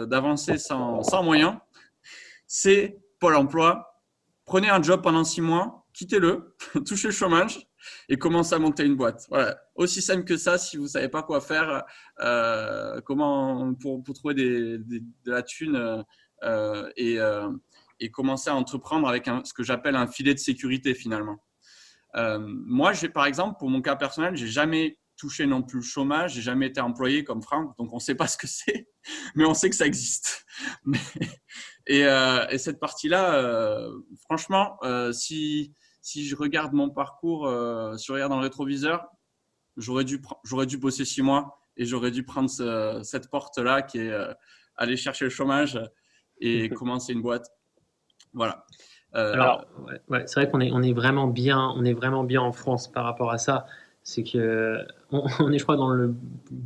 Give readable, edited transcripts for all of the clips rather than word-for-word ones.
d'avancer sans moyens, c'est Pôle emploi. Prenez un job pendant 6 mois, quittez-le, touchez le chômage et commencez à monter une boîte. Voilà. Aussi simple que ça, si vous ne savez pas quoi faire, comment pour trouver de la thune et commencer à entreprendre avec ce que j'appelle un filet de sécurité finalement. Moi, par exemple, pour mon cas personnel, j'ai jamais touché non plus le chômage, j'ai jamais été employé comme Franck, donc on ne sait pas ce que c'est, mais on sait que ça existe. Et cette partie-là, franchement, si je regarde mon parcours, si je regarde dans le rétroviseur, j'aurais dû bosser 6 mois et j'aurais dû prendre cette porte-là qui est aller chercher le chômage et commencer une boîte. Voilà. Alors, ouais, c'est vrai on est vraiment bien en France par rapport à ça. C'est que on est, je crois, dans le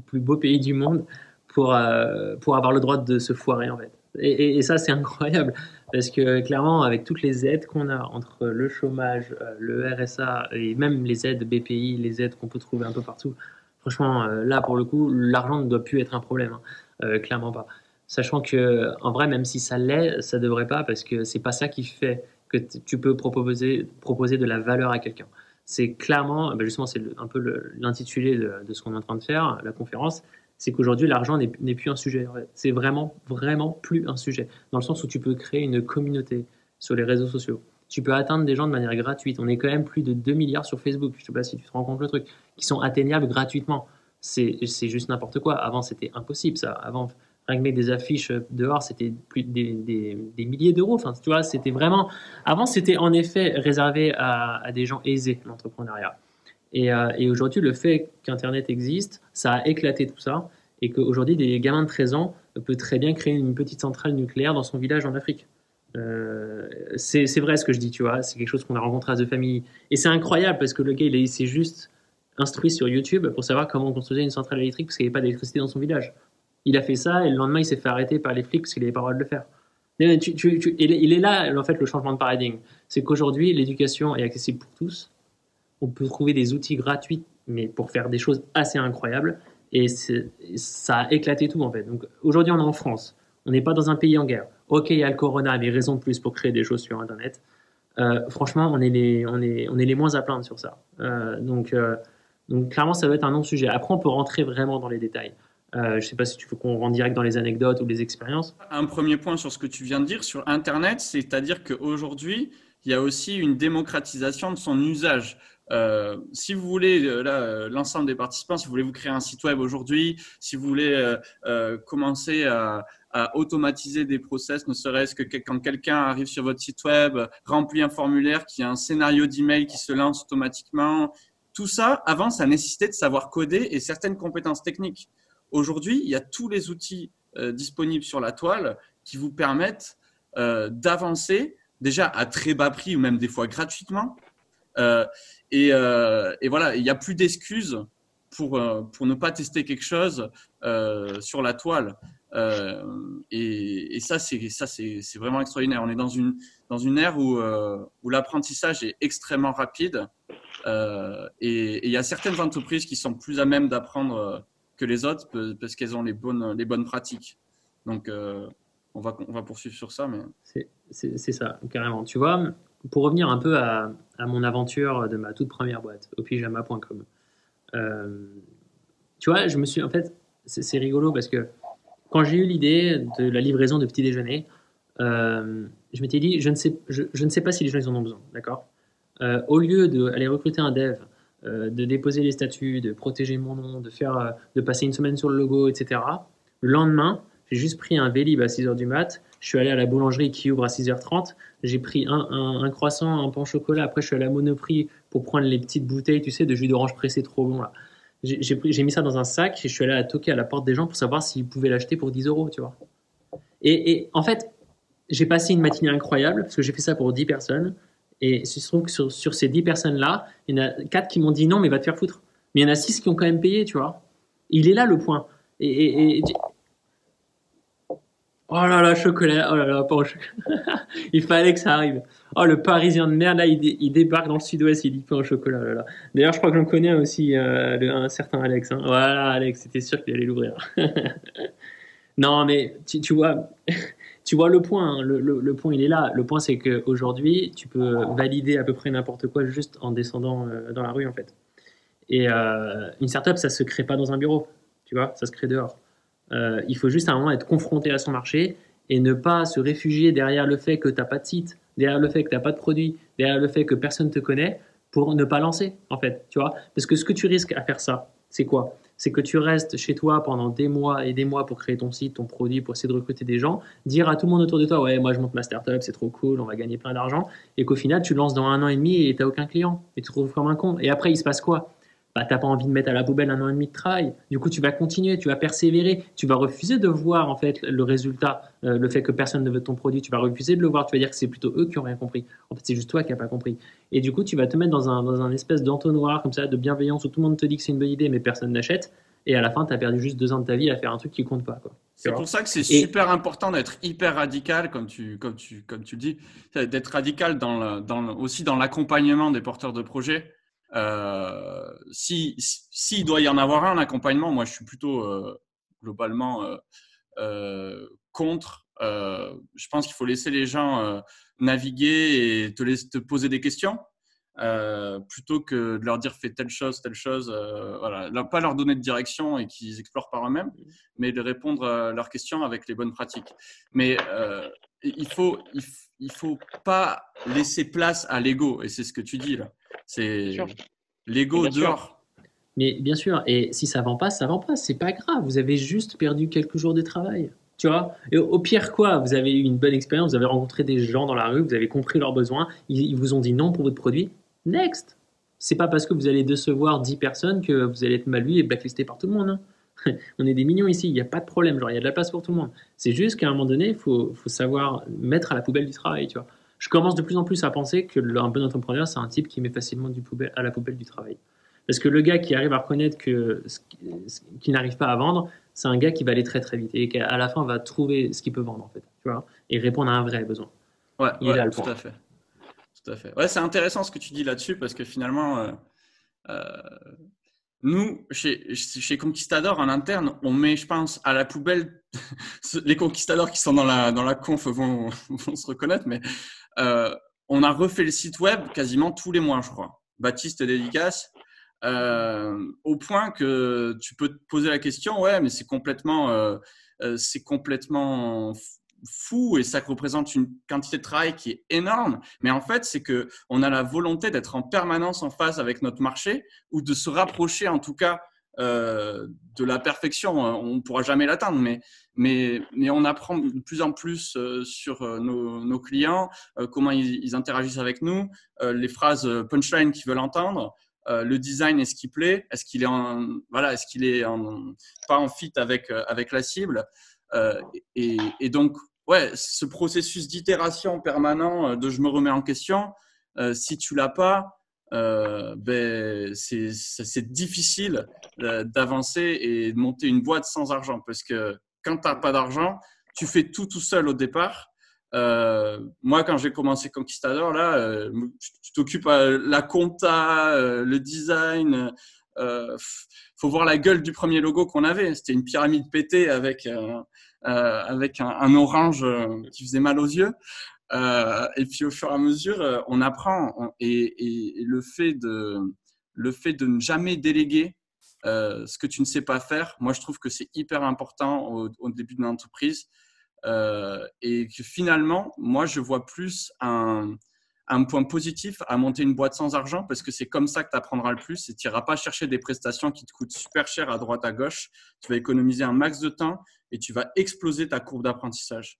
plus beau pays du monde pour avoir le droit de se foirer en fait. Et ça, c'est incroyable parce que clairement, avec toutes les aides qu'on a entre le chômage, le RSA et même les aides BPI, les aides qu'on peut trouver un peu partout, franchement, là pour le coup, l'argent ne doit plus être un problème, hein. Clairement pas. Sachant que, en vrai, même si ça l'est, ça devrait pas parce que c'est pas ça qui fait que tu peux proposer de la valeur à quelqu'un. C'est clairement, justement, c'est un peu l'intitulé de ce qu'on est en train de faire, la conférence, c'est qu'aujourd'hui, l'argent n'est plus un sujet. C'est vraiment, vraiment plus un sujet. Dans le sens où tu peux créer une communauté sur les réseaux sociaux. Tu peux atteindre des gens de manière gratuite. On est quand même plus de 2 milliards sur Facebook, je ne sais pas si tu te rends compte le truc, qui sont atteignables gratuitement. C'est juste n'importe quoi. Avant, c'était impossible, ça. Avant, rien que mettre des affiches dehors, c'était plus des milliers d'euros. Enfin, tu vois, c'était vraiment. Avant, c'était en effet réservé à des gens aisés, l'entrepreneuriat. Et aujourd'hui, le fait qu'Internet existe, ça a éclaté tout ça. Et qu'aujourd'hui, des gamins de 13 ans peuvent très bien créer une petite centrale nucléaire dans son village en Afrique. C'est vrai ce que je dis, tu vois. C'est quelque chose qu'on a rencontré à The Family. Et c'est incroyable parce que le gars, il s'est juste instruit sur YouTube pour savoir comment on construisait une centrale électrique parce qu'il n'y avait pas d'électricité dans son village. Il a fait ça et le lendemain, il s'est fait arrêter par les flics parce qu'il n'avait pas le droit de le faire. Il est là, en fait, le changement de paradigme. C'est qu'aujourd'hui, l'éducation est accessible pour tous. On peut trouver des outils gratuits, mais pour faire des choses assez incroyables. Et ça a éclaté tout, en fait. Donc aujourd'hui, on est en France. On n'est pas dans un pays en guerre. Ok, il y a le corona, mais raison de plus pour créer des choses sur Internet. Franchement, on est les moins à plaindre sur ça. Donc clairement, ça va être un non-sujet. Après, on peut rentrer vraiment dans les détails. Je ne sais pas si tu veux qu'on rentre direct dans les anecdotes ou les expériences. Un premier point sur ce que tu viens de dire sur Internet, c'est-à-dire qu'aujourd'hui, il y a aussi une démocratisation de son usage. Si vous voulez, l'ensemble des participants, si vous voulez vous créer un site web aujourd'hui, si vous voulez commencer à automatiser des process, ne serait-ce que quand quelqu'un arrive sur votre site web, remplit un formulaire, qui a un scénario d'email qui se lance automatiquement, tout ça, avant, ça nécessitait de savoir coder et certaines compétences techniques. Aujourd'hui, il y a tous les outils disponibles sur la toile qui vous permettent d'avancer déjà à très bas prix ou même des fois gratuitement. Et voilà, il n'y a plus d'excuses pour ne pas tester quelque chose sur la toile. Et ça, c'est vraiment extraordinaire. On est dans une ère où l'apprentissage est extrêmement rapide. Et il y a certaines entreprises qui sont plus à même d'apprendre que les autres parce qu'elles ont les bonnes pratiques. Donc, on va poursuivre sur ça. Mais... C'est ça, carrément. Tu vois, pour revenir un peu à mon aventure de ma toute première boîte, opijama.com, tu vois, en fait, c'est rigolo parce que quand j'ai eu l'idée de la livraison de petits déjeuners, je m'étais dit, je ne sais pas si les gens ils en ont besoin, d'accord. Au lieu d'aller recruter un dev, de déposer les statuts, de protéger mon nom, de passer une semaine sur le logo, etc. Le lendemain, j'ai juste pris un Vélib à 6h du mat, je suis allé à la boulangerie qui ouvre à 6h30, j'ai pris un croissant, un pain au chocolat, après je suis allé à Monoprix pour prendre les petites bouteilles, tu sais, de jus d'orange pressé trop bon là. J'ai mis ça dans un sac et je suis allé toquer à la porte des gens pour savoir s'ils pouvaient l'acheter pour 10 euros, tu vois. Et en fait, j'ai passé une matinée incroyable parce que j'ai fait ça pour 10 personnes. Et il se trouve que sur ces 10 personnes-là, il y en a 4 qui m'ont dit non, mais va te faire foutre. Mais il y en a 6 qui ont quand même payé, tu vois. Il est là le point. Oh là là, chocolat. Oh là là, pas au chocolat. Il fallait que ça arrive. Oh, le Parisien de merde, là, il débarque dans le sud-ouest, il dit pain au chocolat. Oh là là. D'ailleurs, je crois que j'en connais aussi un certain Alex. Hein. Voilà, Alex, c'était sûr qu'il allait l'ouvrir. Non, mais tu vois, tu vois le point, hein. Le point, il est là. Le point, c'est qu'aujourd'hui, tu peux valider à peu près n'importe quoi juste en descendant dans la rue, en fait. Et une startup, ça se crée pas dans un bureau, tu vois, ça se crée dehors. Il faut juste à un moment être confronté à son marché et ne pas se réfugier derrière le fait que tu n'as pas de site, derrière le fait que tu n'as pas de produit, derrière le fait que personne ne te connaît pour ne pas lancer, en fait, tu vois. Parce que ce que tu risques à faire ça, c'est quoi? C'est que tu restes chez toi pendant des mois et des mois pour créer ton site, ton produit, pour essayer de recruter des gens, dire à tout le monde autour de toi, ouais, moi je monte ma startup, c'est trop cool, on va gagner plein d'argent, et qu'au final, tu lances dans 1 an et demi et tu n'as aucun client, et tu te retrouves comme un con. Et après, il se passe quoi? Bah, tu n'as pas envie de mettre à la poubelle 1 an et demi de travail. Du coup, tu vas continuer, tu vas persévérer, tu vas refuser de voir en fait le résultat, le fait que personne ne veut ton produit, tu vas refuser de le voir, tu vas dire que c'est plutôt eux qui n'ont rien compris. En fait, c'est juste toi qui n'as pas compris. Et du coup, tu vas te mettre dans un espèce d'entonnoir comme ça, de bienveillance où tout le monde te dit que c'est une bonne idée, mais personne n'achète. Et à la fin, tu as perdu juste 2 ans de ta vie à faire un truc qui compte pas, quoi. Tu C'est vois. pour ça que c'est Et super important d'être hyper radical, comme tu le dis, d'être radical aussi dans l'accompagnement des porteurs de projets. S'il doit y en avoir un accompagnement, moi je suis plutôt globalement contre. Je pense qu'il faut laisser les gens naviguer et te poser des questions. Plutôt que de leur dire fais telle chose, voilà, pas leur donner de direction et qu'ils explorent par eux-mêmes, mais de répondre à leurs questions avec les bonnes pratiques. Mais il faut pas laisser place à l'ego, et c'est ce que tu dis là. bien sûr, C'est mais l'ego bien sûr. dehors. Mais bien sûr, et si ça vend pas, ça vend pas. C'est pas grave. Vous avez juste perdu quelques jours de travail. Tu vois? Et au pire, quoi? Vous avez eu une bonne expérience, vous avez rencontré des gens dans la rue, vous avez compris leurs besoins, ils vous ont dit non pour votre produit. Next! C'est pas parce que vous allez décevoir 10 personnes que vous allez être mal vu et blacklisté par tout le monde, hein. On est des millions ici, il n'y a pas de problème, genre il y a de la place pour tout le monde. C'est juste qu'à un moment donné, faut savoir mettre à la poubelle du travail, tu vois. Je commence de plus en plus à penser que un bon entrepreneur, c'est un type qui met facilement à la poubelle du travail. Parce que le gars qui arrive à reconnaître que qu'il n'arrive pas à vendre, c'est un gars qui va aller très très vite et qui à la fin va trouver ce qu'il peut vendre en fait, tu vois, et répondre à un vrai besoin. Ouais, Il est ouais, là le tout point. à fait. Tout à fait. Ouais, c'est intéressant ce que tu dis là-dessus parce que finalement, euh, nous, chez Conquistador, en interne, on met, je pense, à la poubelle, les conquistadors qui sont dans la conf vont se reconnaître, mais euh, on a refait le site web quasiment tous les mois, je crois. Baptiste dédicace, au point que tu peux te poser la question, ouais, mais c'est complètement fou et ça représente une quantité de travail qui est énorme. Mais en fait, c'est que on a la volonté d'être en permanence en phase avec notre marché ou de se rapprocher en tout cas de la perfection. On ne pourra jamais l'atteindre, mais on apprend de plus en plus sur nos clients, comment ils interagissent avec nous, les phrases punchline qu'ils veulent entendre. Le design, est-ce qu'il plaît? Est-ce qu'il est voilà, est-ce qu'il est pas en fit avec la cible? Et donc, ouais, ce processus d'itération permanent de je me remets en question, si tu l'as pas, ben c'est difficile d'avancer et de monter une boîte sans argent parce que quand tu n'as pas d'argent, tu fais tout seul au départ. Moi, quand j'ai commencé Conquistador, là, tu t'occupes la compta, le design. Faut voir la gueule du premier logo qu'on avait. C'était une pyramide pétée avec un orange qui faisait mal aux yeux. Et puis au fur et à mesure, on apprend et le fait de ne jamais déléguer ce que tu ne sais pas faire, moi je trouve que c'est hyper important au début d'une entreprise et que finalement, moi je vois plus un point positif à monter une boîte sans argent parce que c'est comme ça que tu apprendras le plus et tu n'iras pas chercher des prestations qui te coûtent super cher à droite à gauche. Tu vas économiser un max de temps et tu vas exploser ta courbe d'apprentissage.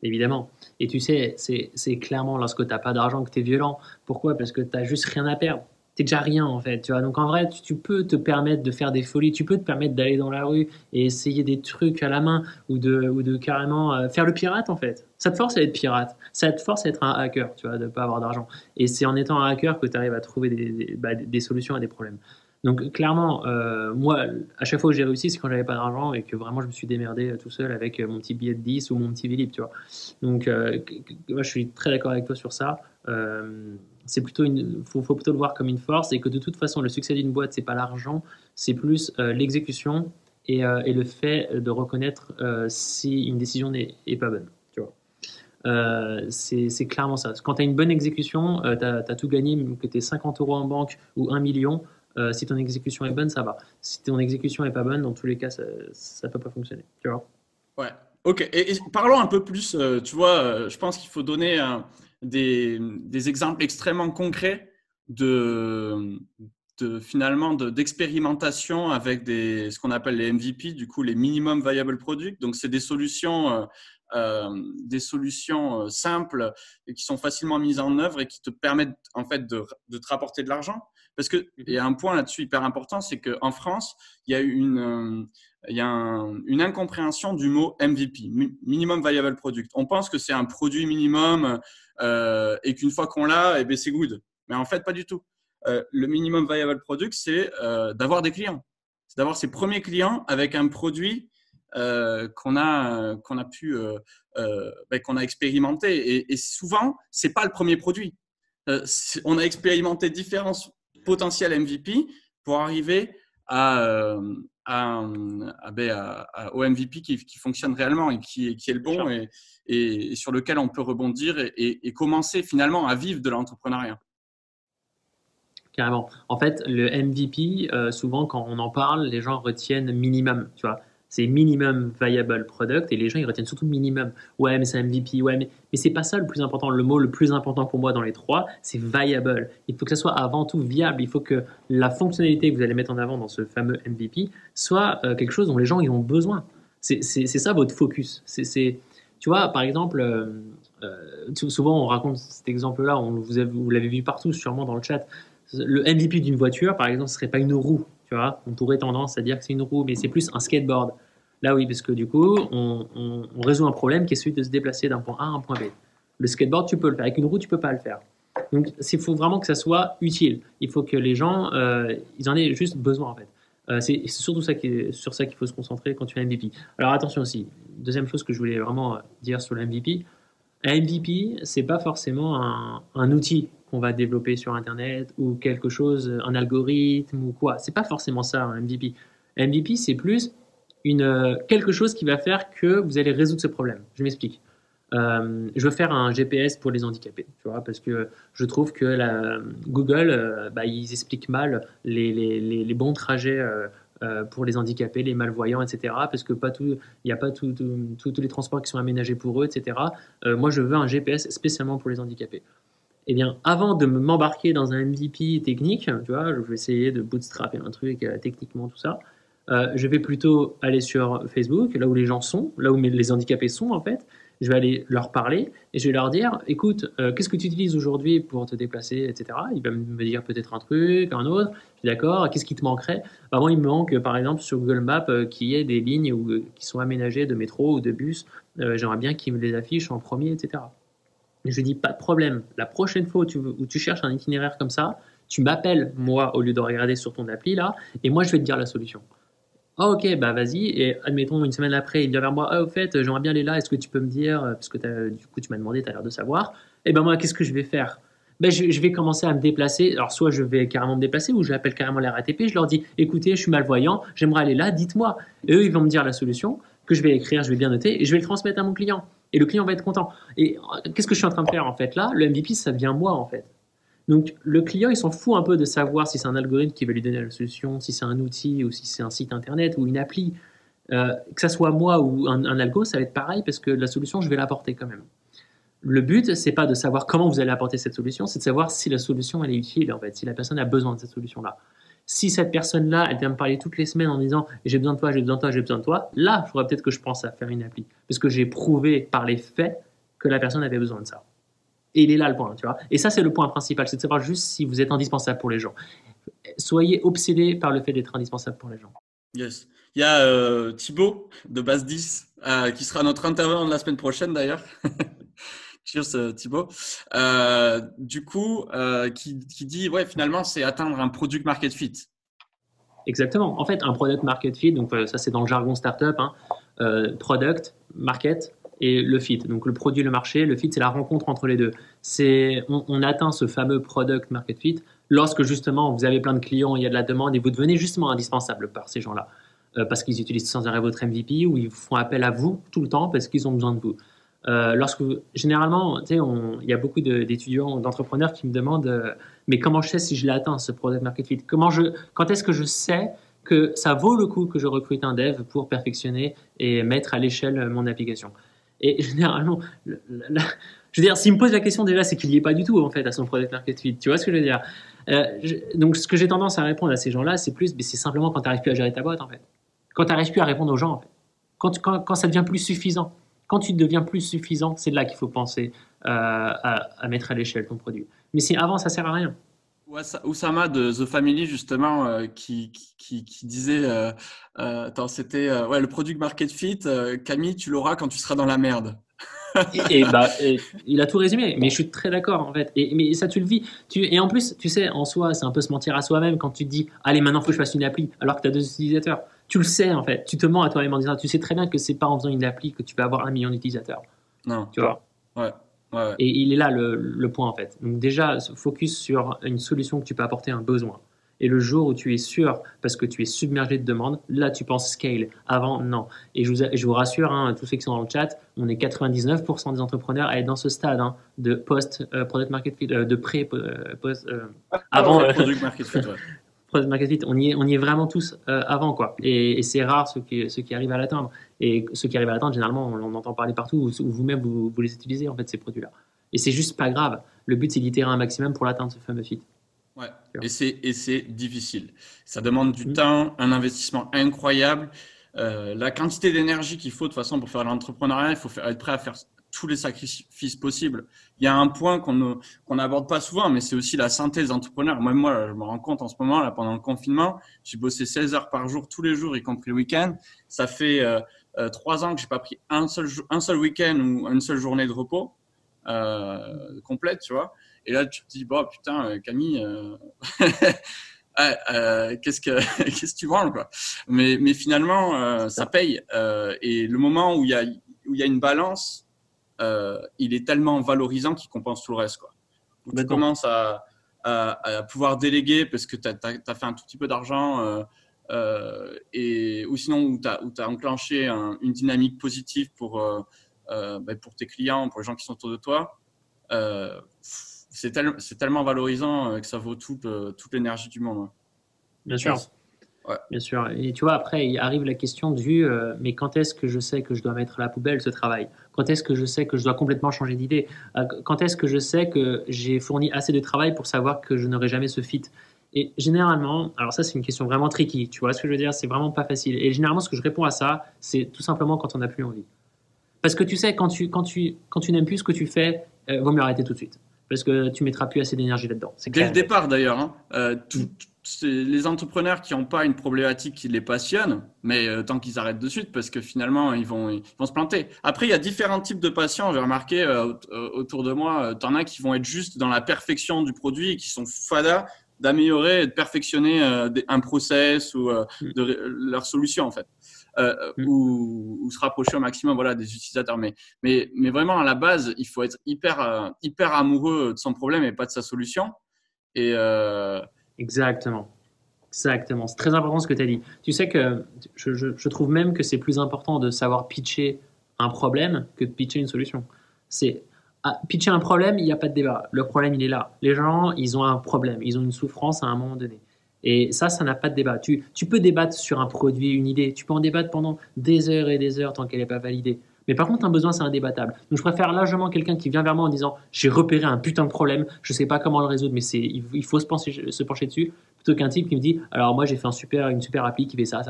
Évidemment. Et tu sais, c'est clairement lorsque tu n'as pas d'argent que tu es violent. Pourquoi? Parce que tu n'as juste rien à perdre. Tu déjà rien en fait. Tu vois? Donc en vrai, tu peux te permettre de faire des folies, tu peux te permettre d'aller dans la rue et essayer des trucs à la main ou de carrément faire le pirate en fait. Ça te force à être pirate. Ça te force à être un hacker, tu vois, de ne pas avoir d'argent. Et c'est en étant un hacker que tu arrives à trouver des solutions à des problèmes. Donc clairement, moi, à chaque fois que j'ai réussi, c'est quand j'avais pas d'argent et que vraiment je me suis démerdé tout seul avec mon petit billet de 10 ou mon petit Vélib, tu vois. Donc moi, je suis très d'accord avec toi sur ça. C'est plutôt faut plutôt le voir comme une force et que de toute façon, le succès d'une boîte, c'est pas l'argent, c'est plus l'exécution et le fait de reconnaître si une décision n'est pas bonne. Tu vois. C'est clairement ça. Quand tu as une bonne exécution, tu as tout gagné, même que tu aies 50 euros en banque ou 1 million. Si ton exécution est bonne, ça va. Si ton exécution est pas bonne, dans tous les cas, ça ne peut pas fonctionner. Tu vois. Ouais. Ok. Et parlons un peu plus. Tu vois, je pense qu'il faut donner des exemples extrêmement concrets finalement d'expérimentation avec ce qu'on appelle les MVP, du coup les minimum viable product. Donc c'est des solutions simples et qui sont facilement mises en œuvre et qui te permettent en fait de te rapporter de l'argent. Parce que il y a un point là-dessus hyper important, c'est qu'en France, il y a une incompréhension du mot MVP, minimum viable product. On pense que c'est un produit minimum et qu'une fois qu'on l'a, eh bien, c'est good. Mais en fait, pas du tout. Le minimum viable product, c'est d'avoir des clients. C'est d'avoir ses premiers clients avec un produit qu'on a expérimenté. Et souvent, c'est pas le premier produit. On a expérimenté différents potentiels MVP pour arriver au MVP qui fonctionne réellement et qui est le bon et sur lequel on peut rebondir et commencer finalement à vivre de l'entrepreneuriat. Carrément. En fait, le MVP, souvent quand on en parle, les gens retiennent minimum, tu vois. C'est minimum viable product et les gens ils retiennent surtout minimum. Ouais, mais c'est un MVP. Ouais, mais c'est pas ça le plus important. Le mot le plus important pour moi dans les trois, c'est viable. Il faut que ça soit avant tout viable. Il faut que la fonctionnalité que vous allez mettre en avant dans ce fameux MVP soit quelque chose dont les gens ils ont besoin. C'est ça votre focus. Tu vois, par exemple, souvent on raconte cet exemple-là, vous l'avez vu partout sûrement dans le chat. Le MVP d'une voiture, par exemple, ce serait pas une roue. Tu vois, on pourrait tendance à dire que c'est une roue, mais c'est plus un skateboard. Là, oui, parce que du coup, on résout un problème qui est celui de se déplacer d'un point A à un point B. Le skateboard, tu peux le faire. Avec une roue, tu peux pas le faire. Donc, il faut vraiment que ça soit utile. Il faut que les gens, ils en aient juste besoin, en fait. C'est surtout sur ça qu'il faut se concentrer quand tu fais un MVP. Alors, attention aussi, deuxième chose que je voulais vraiment dire sur le MVP. Un MVP, c'est pas forcément un outil qu'on va développer sur Internet ou quelque chose, un algorithme ou quoi. C'est pas forcément ça, un MVP. Un MVP, c'est plus quelque chose qui va faire que vous allez résoudre ce problème. Je m'explique. Je veux faire un GPS pour les handicapés, tu vois, parce que je trouve que Google, ils expliquent mal les bons trajets pour les handicapés, les malvoyants, etc. Parce que il n'y a pas tous les transports qui sont aménagés pour eux, etc. Moi, je veux un GPS spécialement pour les handicapés. Eh bien, avant de m'embarquer dans un MVP technique, tu vois, je vais essayer de bootstrapper un truc techniquement, tout ça. Je vais plutôt aller sur Facebook, là où les gens sont, là où les handicapés sont en fait. Je vais aller leur parler et je vais leur dire, écoute, qu'est-ce que tu utilises aujourd'hui pour te déplacer, etc. Il va me dire peut-être un truc, un autre. Je suis d'accord. Qu'est-ce qui te manquerait? Moi, il me manque, par exemple, sur Google Maps, qu'il y ait des lignes qui sont aménagées de métro ou de bus. J'aimerais bien qu'ils me les affichent en premier, etc. Je lui dis, pas de problème. La prochaine fois où tu cherches un itinéraire comme ça, tu m'appelles, moi, au lieu de regarder sur ton appli, là, et moi, je vais te dire la solution. Ah, ok, bah vas-y. Et admettons, une semaine après, il vient vers moi, ah, au fait, j'aimerais bien aller là, est-ce que tu peux me dire, parce que du coup, tu m'as demandé, tu as l'air de savoir. Et ben moi, qu'est-ce que je vais faire? Je vais commencer à me déplacer. Alors, soit je vais carrément me déplacer, ou j'appelle carrément la RATP, je leur dis, écoutez, je suis malvoyant, j'aimerais aller là, dites-moi. Et eux, ils vont me dire la solution, que je vais écrire, je vais bien noter, et je vais le transmettre à mon client. Et le client va être content. Et qu'est-ce que je suis en train de faire en fait là? Le MVP, ça devient moi en fait. Donc le client, il s'en fout un peu de savoir si c'est un algorithme qui va lui donner la solution, si c'est un outil ou si c'est un site internet ou une appli. Que ça soit moi ou un algo, ça va être pareil parce que la solution, je vais l'apporter quand même. Le but, c'est pas de savoir comment vous allez apporter cette solution, c'est de savoir si la solution elle est utile en fait, si la personne a besoin de cette solution-là. Si cette personne-là, elle vient me parler toutes les semaines en disant j'ai besoin de toi, j'ai besoin de toi, j'ai besoin de toi, là, il faudrait peut-être que je pense à faire une appli. Parce que j'ai prouvé par les faits que la personne avait besoin de ça. Et il est là le point, tu vois. Et ça, c'est le point principal, c'est de savoir juste si vous êtes indispensable pour les gens. Soyez obsédés par le fait d'être indispensable pour les gens. Yes. Il y a Thibaut de Base 10 qui sera notre intervenant de la semaine prochaine d'ailleurs. Cheers Thibaut. Du coup, qui dit ouais finalement c'est atteindre un product market fit. Exactement. En fait, un product market fit, donc ça c'est dans le jargon startup, hein, product, market et le fit. Donc le produit, le marché, le fit c'est la rencontre entre les deux. On atteint ce fameux product market fit lorsque justement vous avez plein de clients, il y a de la demande et vous devenez justement indispensable par ces gens-là. parce qu'ils utilisent sans arrêt votre MVP ou ils font appel à vous tout le temps parce qu'ils ont besoin de vous. Généralement, tu sais, il y a beaucoup d'étudiants, d'entrepreneurs qui me demandent mais comment je sais si je l'ai atteint ce product market fit? Quand est-ce que je sais que ça vaut le coup que je recrute un dev pour perfectionner et mettre à l'échelle mon application? Et généralement, je veux dire, s'il me pose la question déjà, c'est qu'il n'y est pas du tout en fait à son product market fit. Tu vois ce que je veux dire? Donc, ce que j'ai tendance à répondre à ces gens-là, c'est simplement quand tu n'arrives plus à gérer ta boîte en fait. Quand tu n'arrives plus à répondre aux gens en fait. Quand ça devient plus suffisant. Quand tu deviens plus suffisant, c'est là qu'il faut penser à mettre à l'échelle ton produit. Mais si avant, ça sert à rien. Oussama de The Family, justement, qui disait attends, c'était le product market fit, Camille, tu l'auras quand tu seras dans la merde. Il a tout résumé, mais je suis très d'accord en fait. Mais ça, tu le vis. Et en plus, tu sais, en soi, c'est un peu se mentir à soi-même quand tu te dis, allez, maintenant, il faut que je fasse une appli, alors que tu as 2 utilisateurs. Tu le sais en fait. Tu te mens à toi-même en disant, tu sais très bien que c'est pas en faisant une appli que tu vas avoir 1 million d'utilisateurs. Non. Tu vois. Ouais. Et il est là le point en fait. Donc déjà, focus sur une solution que tu peux apporter à un besoin. Et le jour où tu es sûr, parce que tu es submergé de demandes, là tu penses scale. Avant, non. Et je vous rassure, hein, tous ceux qui sont dans le chat, on est 99% des entrepreneurs à être dans ce stade de post-product market fit, de pré-post. Avant. Product market fit, ouais. Product market fit, on y est vraiment tous avant, quoi. Et c'est rare ceux qui arrivent à l'atteindre. Et ceux qui arrivent à l'atteindre, généralement, on entend parler partout, ou vous-même, vous les utilisez, en fait, ces produits-là. Et c'est juste pas grave. Le but, c'est d'itérer un maximum pour l'atteindre, ce fameux fit. Ouais. Et c'est difficile. Ça demande du temps, un investissement incroyable. La quantité d'énergie qu'il faut de toute façon pour faire l'entrepreneuriat, il faut être prêt à faire tous les sacrifices possibles. Il y a un point qu'on n'aborde pas souvent, mais c'est aussi la santé des entrepreneurs. Moi, je me rends compte en ce moment, là, pendant le confinement, j'ai bossé 16 heures par jour, tous les jours, y compris le week-end. Ça fait 3 ans que j'ai pas pris un seul week-end ou une seule journée de repos complète, tu vois. Et là, tu te dis, bon, putain, Camille, qu'est-ce que tu branles, quoi. Mais finalement, ça paye. Et le moment où il y a une balance, il est tellement valorisant qu'il compense tout le reste, quoi. Où tu commences à pouvoir déléguer parce que tu as fait un tout petit peu d'argent ou sinon où tu as enclenché une dynamique positive pour tes clients, pour les gens qui sont autour de toi. C'est tellement valorisant que ça vaut toute l'énergie du monde. Ouais. Bien sûr. Ouais. Bien sûr. Et tu vois, après, il arrive la question mais quand est-ce que je sais que je dois mettre à la poubelle ce travail? Quand est-ce que je sais que je dois complètement changer d'idée? Quand est-ce que je sais que j'ai fourni assez de travail pour savoir que je n'aurai jamais ce fit? Et généralement, alors ça, c'est une question vraiment tricky. Tu vois ce que je veux dire? C'est vraiment pas facile. Et généralement, ce que je réponds à ça, c'est tout simplement quand on n'a plus envie. Parce que tu sais, quand tu n'aimes plus ce que tu fais, vaut mieux arrêter tout de suite. Parce que tu mettras plus assez d'énergie là-dedans. Dès le départ, d'ailleurs. Les entrepreneurs qui n'ont pas une problématique qui les passionne, mais tant qu'ils arrêtent de suite, parce que finalement, ils vont se planter. Après, il y a différents types de patients. J'ai remarqué autour de moi, tu en as qui vont être juste dans la perfection du produit et qui sont fadas d'améliorer et de perfectionner un process ou leur solution, en fait. Ou se rapprocher au maximum des utilisateurs. Mais vraiment, à la base, il faut être hyper amoureux de son problème et pas de sa solution. Et Exactement. C'est très important ce que tu as dit. Tu sais que je trouve même que c'est plus important de savoir pitcher un problème que de pitcher une solution. Pitcher un problème, il n'y a pas de débat. Le problème, il est là. Les gens, ils ont un problème, ils ont une souffrance à un moment donné. Et ça n'a pas de débat. Tu peux débattre sur un produit, une idée. Tu peux en débattre pendant des heures et des heures tant qu'elle n'est pas validée. Mais par contre, un besoin, c'est indébattable. Donc, je préfère largement quelqu'un qui vient vers moi en disant « J'ai repéré un putain de problème, je ne sais pas comment le résoudre, mais il faut se pencher dessus. » Plutôt qu'un type qui me dit « Alors, moi, j'ai fait une super appli qui fait ça,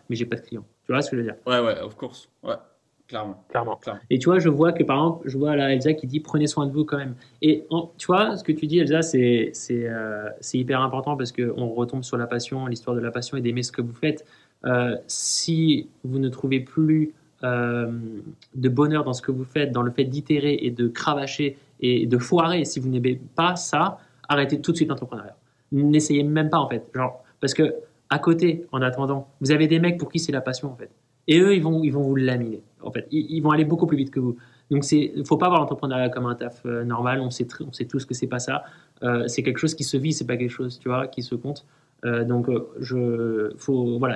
mais j'ai pas de client. » Tu vois ce que je veux dire? Ouais, of course. Ouais, clairement. Et tu vois, je vois que, par exemple, là, Elsa qui dit « Prenez soin de vous quand même. » Et tu vois, ce que tu dis, Elsa, c'est hyper important parce qu'on retombe sur la passion, l'histoire de la passion et d'aimer ce que vous faites. Si vous ne trouvez plus de bonheur dans ce que vous faites, dans le fait d'itérer et de cravacher et de foirer, si vous n'aimez pas ça, arrêtez tout de suite l'entrepreneuriat. N'essayez même pas en fait, parce que à côté, en attendant, vous avez des mecs pour qui c'est la passion en fait, et eux ils vont vous laminer en fait, ils vont aller beaucoup plus vite que vous. Donc faut pas voir l'entrepreneuriat comme un taf normal, on sait tous que c'est pas ça, c'est quelque chose qui se vit, c'est pas quelque chose qui se compte. Voilà,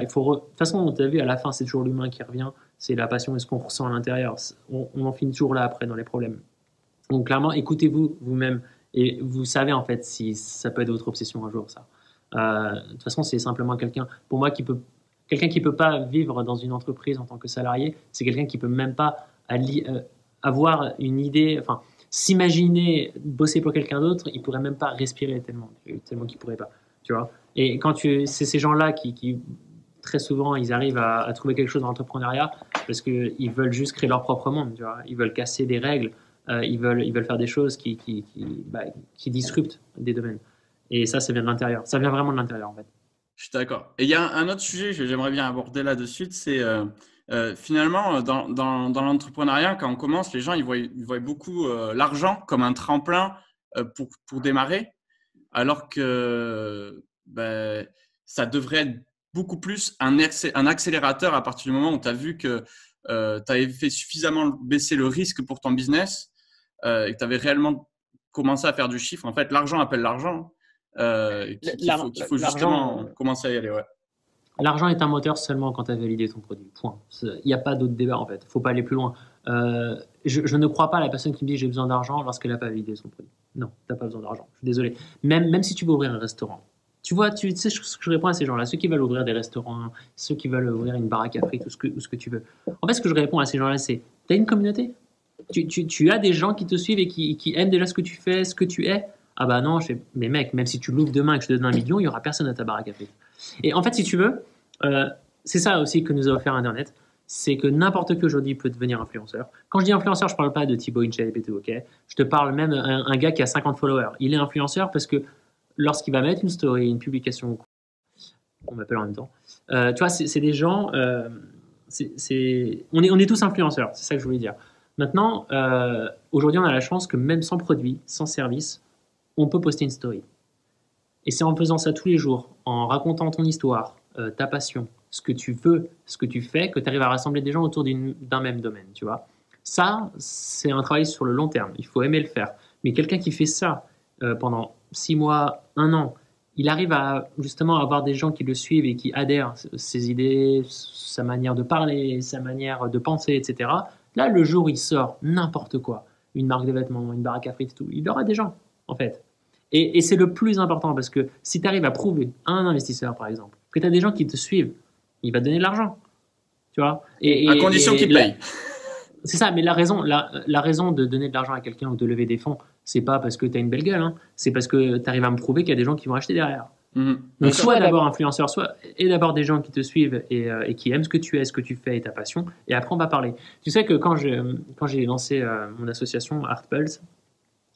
de toute façon, tu as vu, à la fin, c'est toujours l'humain qui revient, c'est la passion et ce qu'on ressent à l'intérieur. On en finit toujours là après dans les problèmes. Donc clairement, écoutez-vous vous-même et vous savez en fait si ça peut être votre obsession un jour, ça. De toute façon, c'est simplement pour moi, quelqu'un qui peut pas vivre dans une entreprise en tant que salarié, c'est quelqu'un qui peut même pas avoir une idée, enfin, s'imaginer bosser pour quelqu'un d'autre, il pourrait même pas respirer tellement qu'il pourrait pas, tu vois. Et c'est ces gens-là qui très souvent, ils arrivent à trouver quelque chose dans l'entrepreneuriat parce qu'ils veulent juste créer leur propre monde, tu vois. Ils veulent casser des règles, ils veulent faire des choses qui disruptent des domaines. Et ça vient de l'intérieur. Ça vient vraiment de l'intérieur, en fait. Je suis d'accord. Et il y a un autre sujet que j'aimerais bien aborder là-dessus, c'est finalement dans l'entrepreneuriat, quand on commence, les gens ils voient beaucoup l'argent comme un tremplin pour démarrer, alors que ça devrait être beaucoup plus un accélérateur à partir du moment où tu as vu que tu avais fait suffisamment baisser le risque pour ton business et que tu avais réellement commencé à faire du chiffre. En fait, l'argent appelle l'argent. Qu'il faut justement commencer à y aller. Ouais. L'argent est un moteur seulement quand tu as validé ton produit. Point. Il n'y a pas d'autre débat en fait. Il ne faut pas aller plus loin. Je ne crois pas à la personne qui me dit j'ai besoin d'argent lorsqu'elle n'a pas validé son produit. Non, tu n'as pas besoin d'argent. Je suis désolé. Même si tu veux ouvrir un restaurant. Tu vois, tu sais ce que je réponds à ces gens-là, ceux qui veulent ouvrir des restaurants, ceux qui veulent ouvrir une baraque à frites, ou ce que tu veux. En fait, ce que je réponds à ces gens-là, c'est tu as une communauté. Tu as des gens qui te suivent et qui aiment déjà ce que tu fais, ce que tu es. Ah bah non, mais mec, même si tu l'ouvres demain et que je te donne 1 million, il n'y aura personne à ta baraque à frites. Et en fait, si tu veux, c'est ça aussi que nous a offert Internet, c'est que n'importe qui aujourd'hui peut devenir influenceur. Quand je dis influenceur, je ne parle pas de Thibaut InShape et tout, ok. Je te parle même un gars qui a 50 followers. Il est influenceur parce que lorsqu'il va mettre une story, une publication, on m'appelle en même temps, tu vois, c'est des gens, on est tous influenceurs, c'est ça que je voulais dire. Maintenant, aujourd'hui, on a la chance que même sans produit, sans service, on peut poster une story. Et c'est en faisant ça tous les jours, en racontant ton histoire, ta passion, ce que tu veux, ce que tu fais, que tu arrives à rassembler des gens autour d'un même domaine, tu vois. Ça, c'est un travail sur le long terme. Il faut aimer le faire. Mais quelqu'un qui fait ça pendant 6 mois, 1 an, il arrive à justement avoir des gens qui le suivent et qui adhèrent à ses idées, sa manière de parler, sa manière de penser, etc. Là, le jour où il sort n'importe quoi, une marque de vêtements, une baraque à frites, tout, il aura des gens, en fait. Et c'est le plus important parce que si tu arrives à prouver à un investisseur, par exemple, que tu as des gens qui te suivent, il va te donner de l'argent. Tu vois à condition qu'il paye. C'est ça, mais la raison de donner de l'argent à quelqu'un ou de lever des fonds, c'est pas parce que tu as une belle gueule, hein, c'est parce que tu arrives à me prouver qu'il y a des gens qui vont acheter derrière. Donc, soit d'abord influenceur, et d'abord des gens qui te suivent et qui aiment ce que tu es, ce que tu fais et ta passion, et après on va parler. Tu sais que quand j'ai lancé mon association Art Pulse,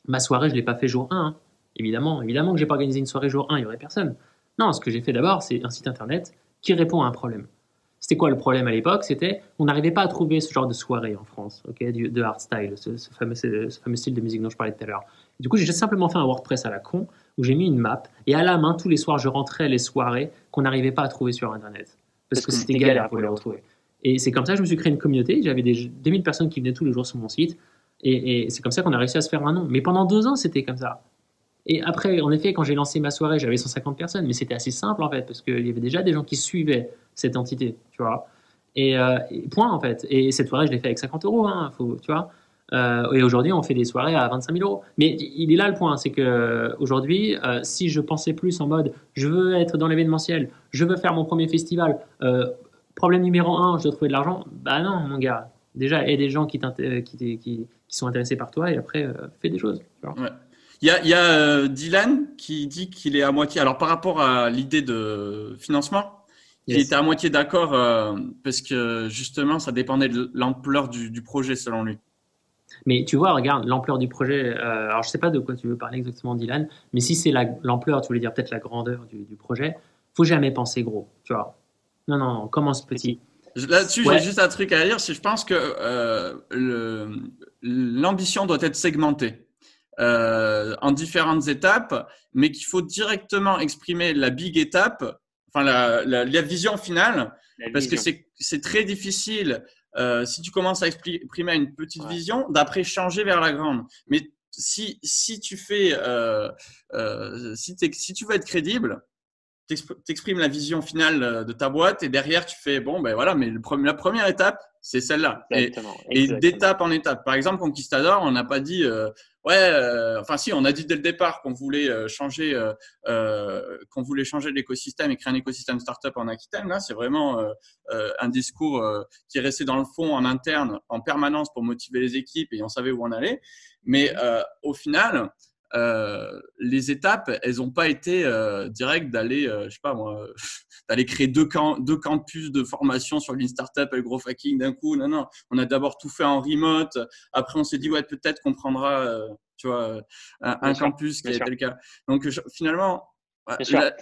ma soirée, je ne l'ai pas fait jour 1. Hein. Évidemment que je n'ai pas organisé une soirée jour 1, il n'y aurait personne. Non, ce que j'ai fait d'abord, c'est un site internet qui répond à un problème. C'était quoi le problème à l'époque? C'était on n'arrivait pas à trouver ce genre de soirée en France, okay, de art style, ce fameux style de musique dont je parlais tout à l'heure. Du coup, j'ai simplement fait un WordPress à la con où j'ai mis une map et à la main, tous les soirs, je rentrais les soirées qu'on n'arrivait pas à trouver sur Internet parce que c'était galère pour les retrouver. Et c'est comme ça que je me suis créé une communauté. J'avais 2000 personnes qui venaient tous les jours sur mon site et c'est comme ça qu'on a réussi à se faire un nom. Mais pendant 2 ans, c'était comme ça. Et après, en effet, quand j'ai lancé ma soirée, j'avais 150 personnes, mais c'était assez simple en fait, parce qu'il y avait déjà des gens qui suivaient cette entité, tu vois. Et point en fait. Et cette soirée, je l'ai fait avec 50 euros, hein, tu vois. Et aujourd'hui, on fait des soirées à 25 000 euros. Mais il est là le point, c'est que aujourd'hui, si je pensais plus en mode, je veux être dans l'événementiel, je veux faire mon premier festival, problème numéro 1, je dois trouver de l'argent. Bah non, mon gars. Déjà, aide des gens qui sont intéressés par toi et après, fais des choses. Tu vois. Ouais. Il y a Dylan qui dit qu'il est à moitié. Alors, par rapport à l'idée de financement, il était à moitié d'accord parce que justement, ça dépendait de l'ampleur du projet selon lui. Mais tu vois, regarde, l'ampleur du projet. Alors, je ne sais pas de quoi tu veux parler exactement, Dylan, mais si c'est l'ampleur, tu voulais dire peut-être la grandeur du projet, faut jamais penser gros, tu vois. Non, commence petit. Là-dessus, j'ai juste un truc à dire. Je pense que l'ambition doit être segmentée. En différentes étapes, mais qu'il faut directement exprimer la big étape, enfin la vision finale, parce que c'est très difficile si tu commences à exprimer une petite vision, d'après changer vers la grande. Mais si tu fais, si tu veux être crédible, t'exprimes la vision finale de ta boîte et derrière, tu fais, bon, ben voilà, mais la première étape, c'est celle-là. Et d'étape en étape. Par exemple, Conquistador, on n'a pas dit, enfin si, on a dit dès le départ qu'on voulait changer l'écosystème et créer un écosystème startup en Aquitaine. Là, c'est vraiment un discours qui est resté dans le fond, en interne, en permanence pour motiver les équipes et on savait où on allait. Mais au final, les étapes, elles n'ont pas été directes d'aller, je sais pas moi, d'aller créer deux campus de formation sur Lean Startup et le Growth Hacking d'un coup. Non, non. On a d'abord tout fait en remote. Après, on s'est dit, ouais, peut-être qu'on prendra, tu vois, un campus qui a été le cas. Donc, finalement,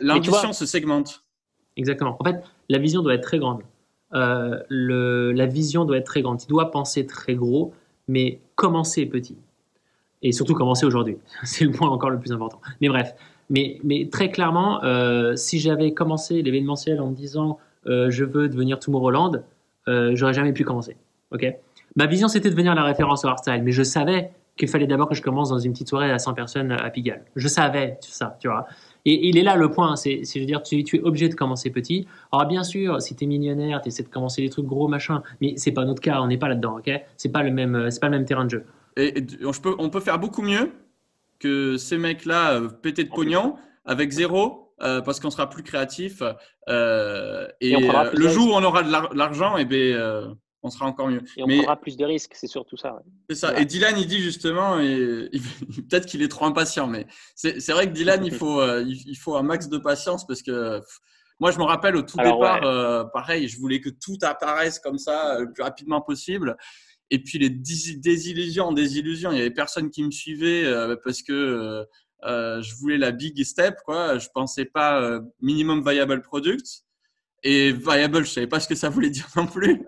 l'ambition se segmente. Exactement. En fait, la vision doit être très grande. La vision doit être très grande. Tu dois penser très gros, mais commencer petit. Et surtout commencer aujourd'hui. C'est le point encore le plus important. Mais bref. Mais très clairement, si j'avais commencé l'événementiel en me disant je veux devenir Tomorrowland, j'aurais jamais pu commencer. Okay, ma vision, c'était de devenir la référence au hardstyle. Mais je savais qu'il fallait d'abord que je commence dans une petite soirée à 100 personnes à Pigalle. Je savais ça, tu vois. Et il est là le point. C'est je veux dire, tu es obligé de commencer petit. Alors bien sûr, si tu es millionnaire, tu essaies de commencer des trucs gros, machin. Mais c'est pas notre cas. On n'est pas là-dedans. Okay, c'est pas le même terrain de jeu. Et on peut faire beaucoup mieux que ces mecs-là pétés de pognon avec zéro parce qu'on sera plus créatif. Et le jour où on aura de l'argent, on sera encore mieux. Et on prendra plus de risques, c'est surtout ça. Ouais. C'est ça. Voilà. Et Dylan, il dit justement, peut-être qu'il est trop impatient, mais c'est vrai que Dylan, il faut un max de patience parce que moi, je me rappelle au tout départ, pareil, je voulais que tout apparaisse comme ça le plus rapidement possible. Et puis les désillusions, il y avait personne qui me suivait parce que je voulais la big step, quoi. Je pensais pas minimum viable product et viable, je savais pas ce que ça voulait dire non plus.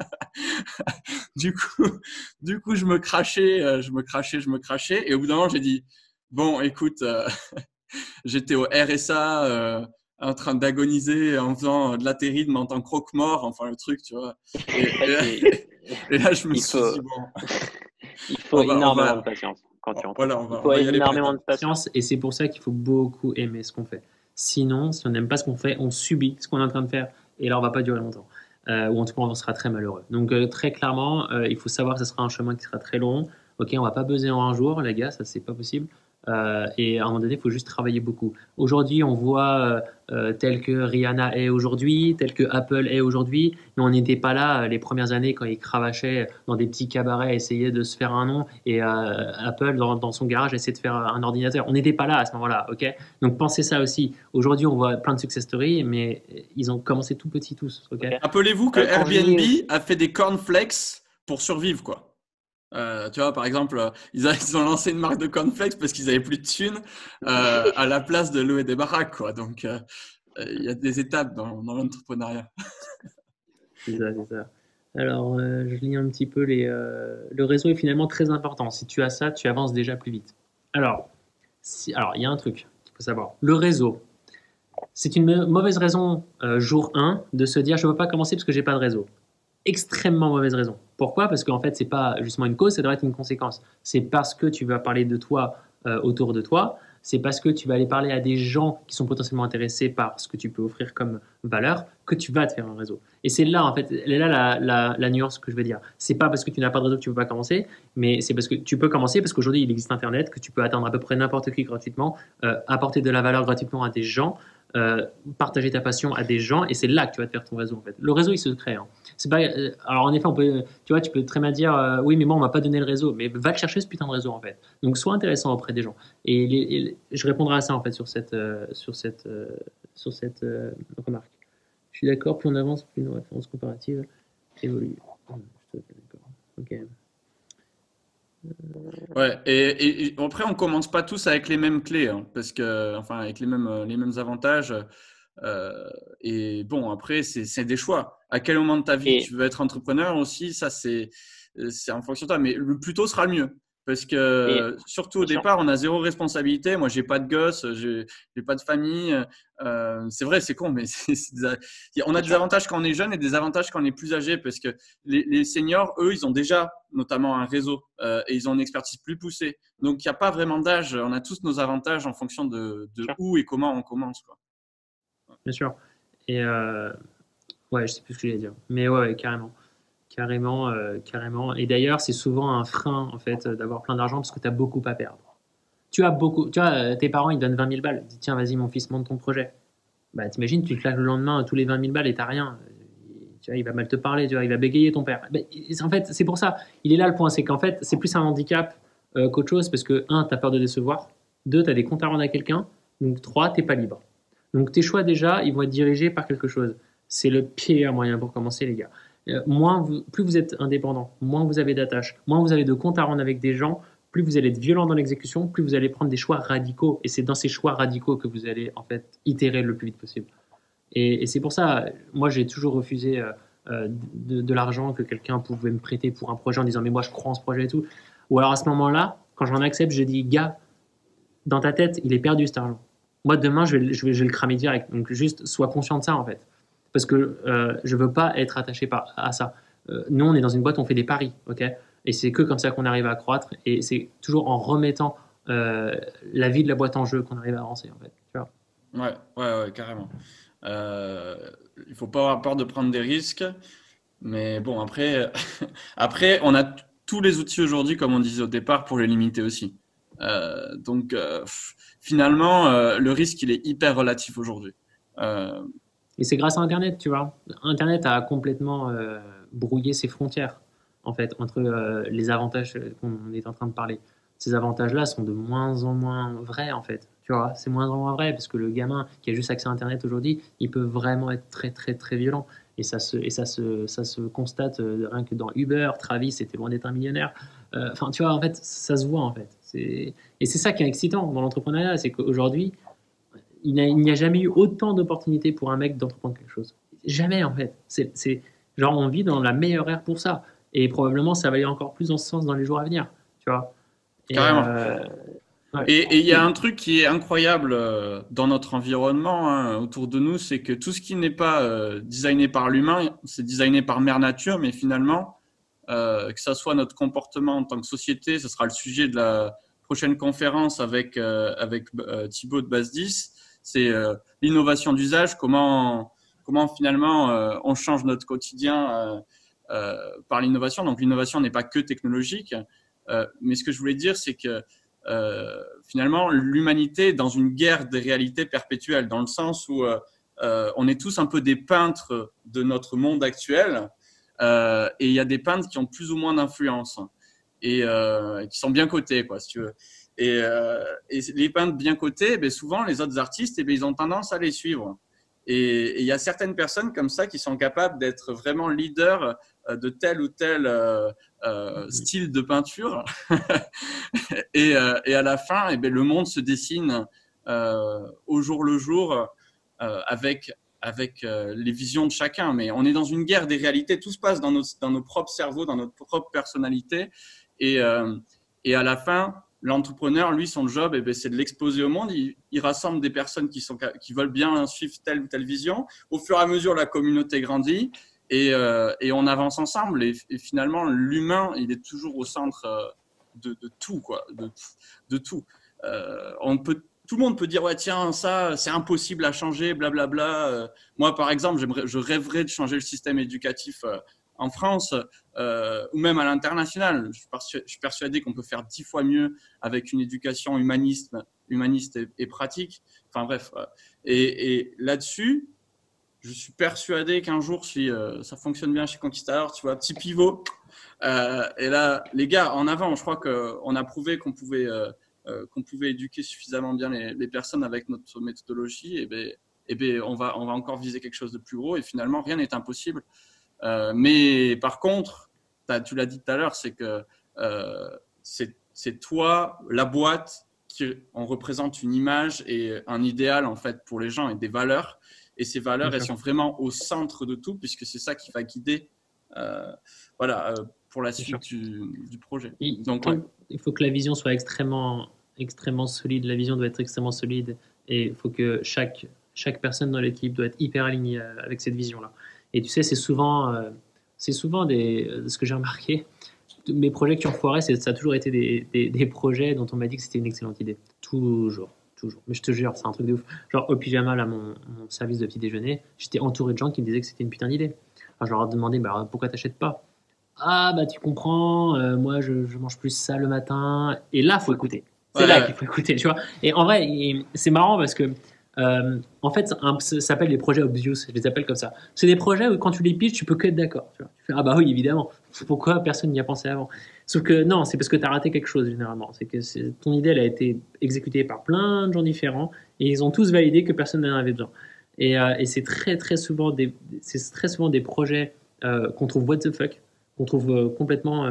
du coup, je me crachais et au bout d'un moment, j'ai dit bon, écoute, j'étais au RSA. En train d'agoniser en faisant de l'atterrisme en tant que croque-mort, enfin le truc, tu vois. Et là, je me suis dit, bon. Il faut énormément de patience quand tu entres. Voilà, il faut énormément de patience. Et c'est pour ça qu'il faut beaucoup aimer ce qu'on fait. Sinon, si on n'aime pas ce qu'on fait, on subit ce qu'on est en train de faire. Et là, on ne va pas durer longtemps. Ou en tout cas, on sera très malheureux. Donc, très clairement, il faut savoir que ce sera un chemin qui sera très long. Ok, on ne va pas buzzer en un jour, les gars, ça, c'est pas possible. Et à un moment donné, il faut juste travailler beaucoup. Aujourd'hui, on voit tel que Rihanna est aujourd'hui, tel que Apple est aujourd'hui, mais on n'était pas là les premières années quand ils cravachaient dans des petits cabarets, essayaient de se faire un nom, et Apple dans son garage essayait de faire un ordinateur. On n'était pas là à ce moment-là, ok? Donc pensez ça aussi. Aujourd'hui, on voit plein de success stories, mais ils ont commencé tout petits tous, ok? Rappelez-vous que Airbnb a fait des cornflakes pour survivre, quoi. Tu vois, par exemple, ils ont lancé une marque de cornflakes parce qu'ils avaient plus de thunes à la place de louer des baraques, quoi. Donc, il y a des étapes dans l'entrepreneuriat. C'est ça. Alors, je lis un petit peu le réseau est finalement très important. Si tu as ça, tu avances déjà plus vite. Alors, il y a un truc qu'il faut savoir. Le réseau, c'est une mauvaise raison jour 1 de se dire je ne veux pas commencer parce que j'ai pas de réseau. Extrêmement mauvaise raison. Pourquoi? Parce qu'en fait, c'est pas justement une cause, ça doit être une conséquence. C'est parce que tu vas parler de toi autour de toi, c'est parce que tu vas aller parler à des gens qui sont potentiellement intéressés par ce que tu peux offrir comme valeur que tu vas te faire un réseau. Et c'est là, en fait, elle est là la nuance que je veux dire. C'est pas parce que tu n'as pas de réseau que tu ne peux pas commencer, mais c'est parce que tu peux commencer, parce qu'aujourd'hui, il existe Internet, que tu peux atteindre à peu près n'importe qui gratuitement, apporter de la valeur gratuitement à des gens, partager ta passion à des gens, et c'est là que tu vas te faire ton réseau, en fait. Le réseau, il se crée. Hein. C'est pas, alors, en effet, tu peux très bien dire oui, mais moi, on m'a pas donné le réseau, mais va le chercher, ce putain de réseau, en fait. Donc, sois intéressant auprès des gens. Et je répondrai à ça, en fait, sur cette remarque. Je suis d'accord, plus on avance, plus nos références comparatives évoluent. D'accord. Ok. Ouais, et après, on commence pas tous avec les mêmes clés, hein, parce que, enfin, avec les mêmes avantages. Et bon, après, c'est des choix. À quel moment de ta vie tu veux être entrepreneur aussi, ça, c'est en fonction de toi. Mais le plus tôt sera le mieux. Parce que surtout au départ, on a zéro responsabilité. Moi, j'ai pas de gosse, j'ai pas de famille. C'est vrai, c'est con, mais on a des avantages quand on est jeune et des avantages quand on est plus âgé. Parce que les seniors, eux, ils ont déjà notamment un réseau et ils ont une expertise plus poussée. Donc, il n'y a pas vraiment d'âge. On a tous nos avantages en fonction de où et comment on commence, quoi. bien sûr. Et ouais, je sais plus ce que j'allais dire. Mais ouais, carrément. Carrément, carrément. Et d'ailleurs, c'est souvent un frein, en fait, d'avoir plein d'argent parce que tu as beaucoup à perdre. Tu vois, tes parents, ils donnent 20 000 balles. Ils disent, tiens, vas-y, mon fils, monte ton projet. Bah, t'imagines, tu claques le lendemain tous les 20 000 balles et t'as rien. Tu vois, il va mal te parler, tu vois, il va bégayer ton père. Mais, en fait, c'est pour ça. Il est là le point, c'est qu'en fait, c'est plus un handicap qu'autre chose parce que, un, t'as peur de décevoir. Deux, t'as des comptes à rendre à quelqu'un. Donc, trois, t'es pas libre. Donc, tes choix, déjà, ils vont être dirigés par quelque chose. C'est le pire moyen pour commencer, les gars. Plus vous êtes indépendant, moins vous avez d'attaches, moins vous avez de comptes à rendre avec des gens, plus vous allez être violent dans l'exécution, plus vous allez prendre des choix radicaux. Et c'est dans ces choix radicaux que vous allez en fait itérer le plus vite possible. Et c'est pour ça, moi j'ai toujours refusé de l'argent que quelqu'un pouvait me prêter pour un projet en disant mais moi je crois en ce projet et tout. Ou alors à ce moment-là, quand j'en accepte, je dis gars, dans ta tête, il est perdu cet argent. Moi demain, je vais le cramer direct. Donc juste sois conscient de ça en fait. Parce que je veux pas être attaché à ça. Nous, on est dans une boîte, on fait des paris, ok. Et c'est que comme ça qu'on arrive à croître. Et c'est toujours en remettant la vie de la boîte en jeu qu'on arrive à avancer, en fait. Tu vois. Ouais, carrément. Il faut pas avoir peur de prendre des risques. Mais bon, après, après on a tous les outils aujourd'hui, comme on disait au départ, pour les limiter aussi. Donc, finalement, le risque, il est hyper relatif aujourd'hui. Et c'est grâce à Internet, tu vois. Internet a complètement brouillé ses frontières, en fait, entre les avantages qu'on est en train de parler. Ces avantages-là sont de moins en moins vrais, en fait. Tu vois, c'est moins en moins vrai, parce que le gamin qui a juste accès à Internet aujourd'hui, il peut vraiment être très, très, très violent. Et ça se constate rien que dans Uber. Travis était loin d'être un millionnaire. Enfin, tu vois, en fait, ça se voit, en fait. Et c'est ça qui est excitant dans l'entrepreneuriat, c'est qu'aujourd'hui, il n'y a jamais eu autant d'opportunités pour un mec d'entreprendre quelque chose. Jamais, en fait. C'est genre, on vit dans la meilleure ère pour ça. Et probablement, ça va aller encore plus dans ce sens dans les jours à venir. Tu vois. Et, Carrément. Ouais. Et il y a un truc qui est incroyable dans notre environnement, hein, autour de nous, c'est que tout ce qui n'est pas designé par l'humain, c'est designé par Mère Nature, mais finalement, que ça soit notre comportement en tant que société, ce sera le sujet de la prochaine conférence avec Thibaut de Base 10, c'est l'innovation d'usage, comment finalement on change notre quotidien par l'innovation. Donc l'innovation n'est pas que technologique, mais ce que je voulais dire, c'est que finalement, l'humanité est dans une guerre des réalités perpétuelles, dans le sens où on est tous un peu des peintres de notre monde actuel, et il y a des peintres qui ont plus ou moins d'influence et qui sont bien cotés, quoi, si tu veux. Et les peintres bien cotés, ben, souvent les autres artistes, ben, ils ont tendance à les suivre. Et il y a certaines personnes comme ça qui sont capables d'être vraiment leaders de tel ou tel style de peinture. Et à la fin, eh bien, le monde se dessine au jour le jour avec les visions de chacun. Mais on est dans une guerre des réalités. Tout se passe dans nos propres cerveaux, dans notre propre personnalité. Et à la fin, l'entrepreneur, lui, son job, eh bien, c'est de l'exposer au monde. Il rassemble des personnes qui veulent bien suivre telle ou telle vision. Au fur et à mesure, la communauté grandit et on avance ensemble. Et finalement, l'humain, il est toujours au centre de tout, quoi, de tout. Tout le monde peut dire ouais tiens ça c'est impossible à changer blablabla. Moi par exemple je rêverais de changer le système éducatif en France ou même à l'international. Je suis persuadé qu'on peut faire 10 fois mieux avec une éducation humaniste et pratique. Enfin bref. Et là-dessus, je suis persuadé qu'un jour, si ça fonctionne bien chez Conquistador, tu vois, petit pivot. Et là, les gars, en avant, je crois qu'on a prouvé qu'on pouvait éduquer suffisamment bien les personnes avec notre méthodologie. Et ben, on va encore viser quelque chose de plus gros. Et finalement, rien n'est impossible. Mais par contre, tu l'as dit tout à l'heure, c'est que c'est toi, la boîte, qui on représente une image et un idéal en fait pour les gens et des valeurs. Et ces valeurs, elles sont vraiment au centre de tout, puisque c'est ça qui va guider pour la suite du projet. Donc, il faut que la vision soit extrêmement, extrêmement solide. La vision doit être extrêmement solide. Et il faut que chaque personne dans l'équipe doit être hyper alignée avec cette vision-là. Et tu sais, c'est souvent ce que j'ai remarqué. Mes projets qui ont foiré, ça a toujours été des projets dont on m'a dit que c'était une excellente idée. Toujours. toujours. Mais je te jure, c'est un truc de ouf. Genre, au pyjama, là, mon service de petit déjeuner, j'étais entouré de gens qui me disaient que c'était une putain d'idée. Alors, je leur ai demandé, bah, pourquoi t'achètes pas? Ah, bah, tu comprends, moi, je mange plus ça le matin. Et là, faut écouter. C'est là qu'il faut écouter, tu vois. Et en vrai, c'est marrant parce que, en fait, ça s'appelle les projets obvious, je les appelle comme ça. C'est des projets où quand tu les piges, tu peux que être d'accord. Tu vois. Tu fais, ah bah oui, évidemment. Pourquoi personne n'y a pensé avant? Sauf que non, c'est parce que tu as raté quelque chose généralement. C'est que ton idée, elle a été exécutée par plein de gens différents et ils ont tous validé que personne n'en avait besoin. Et c'est très souvent des projets qu'on trouve what the fuck, qu'on trouve complètement.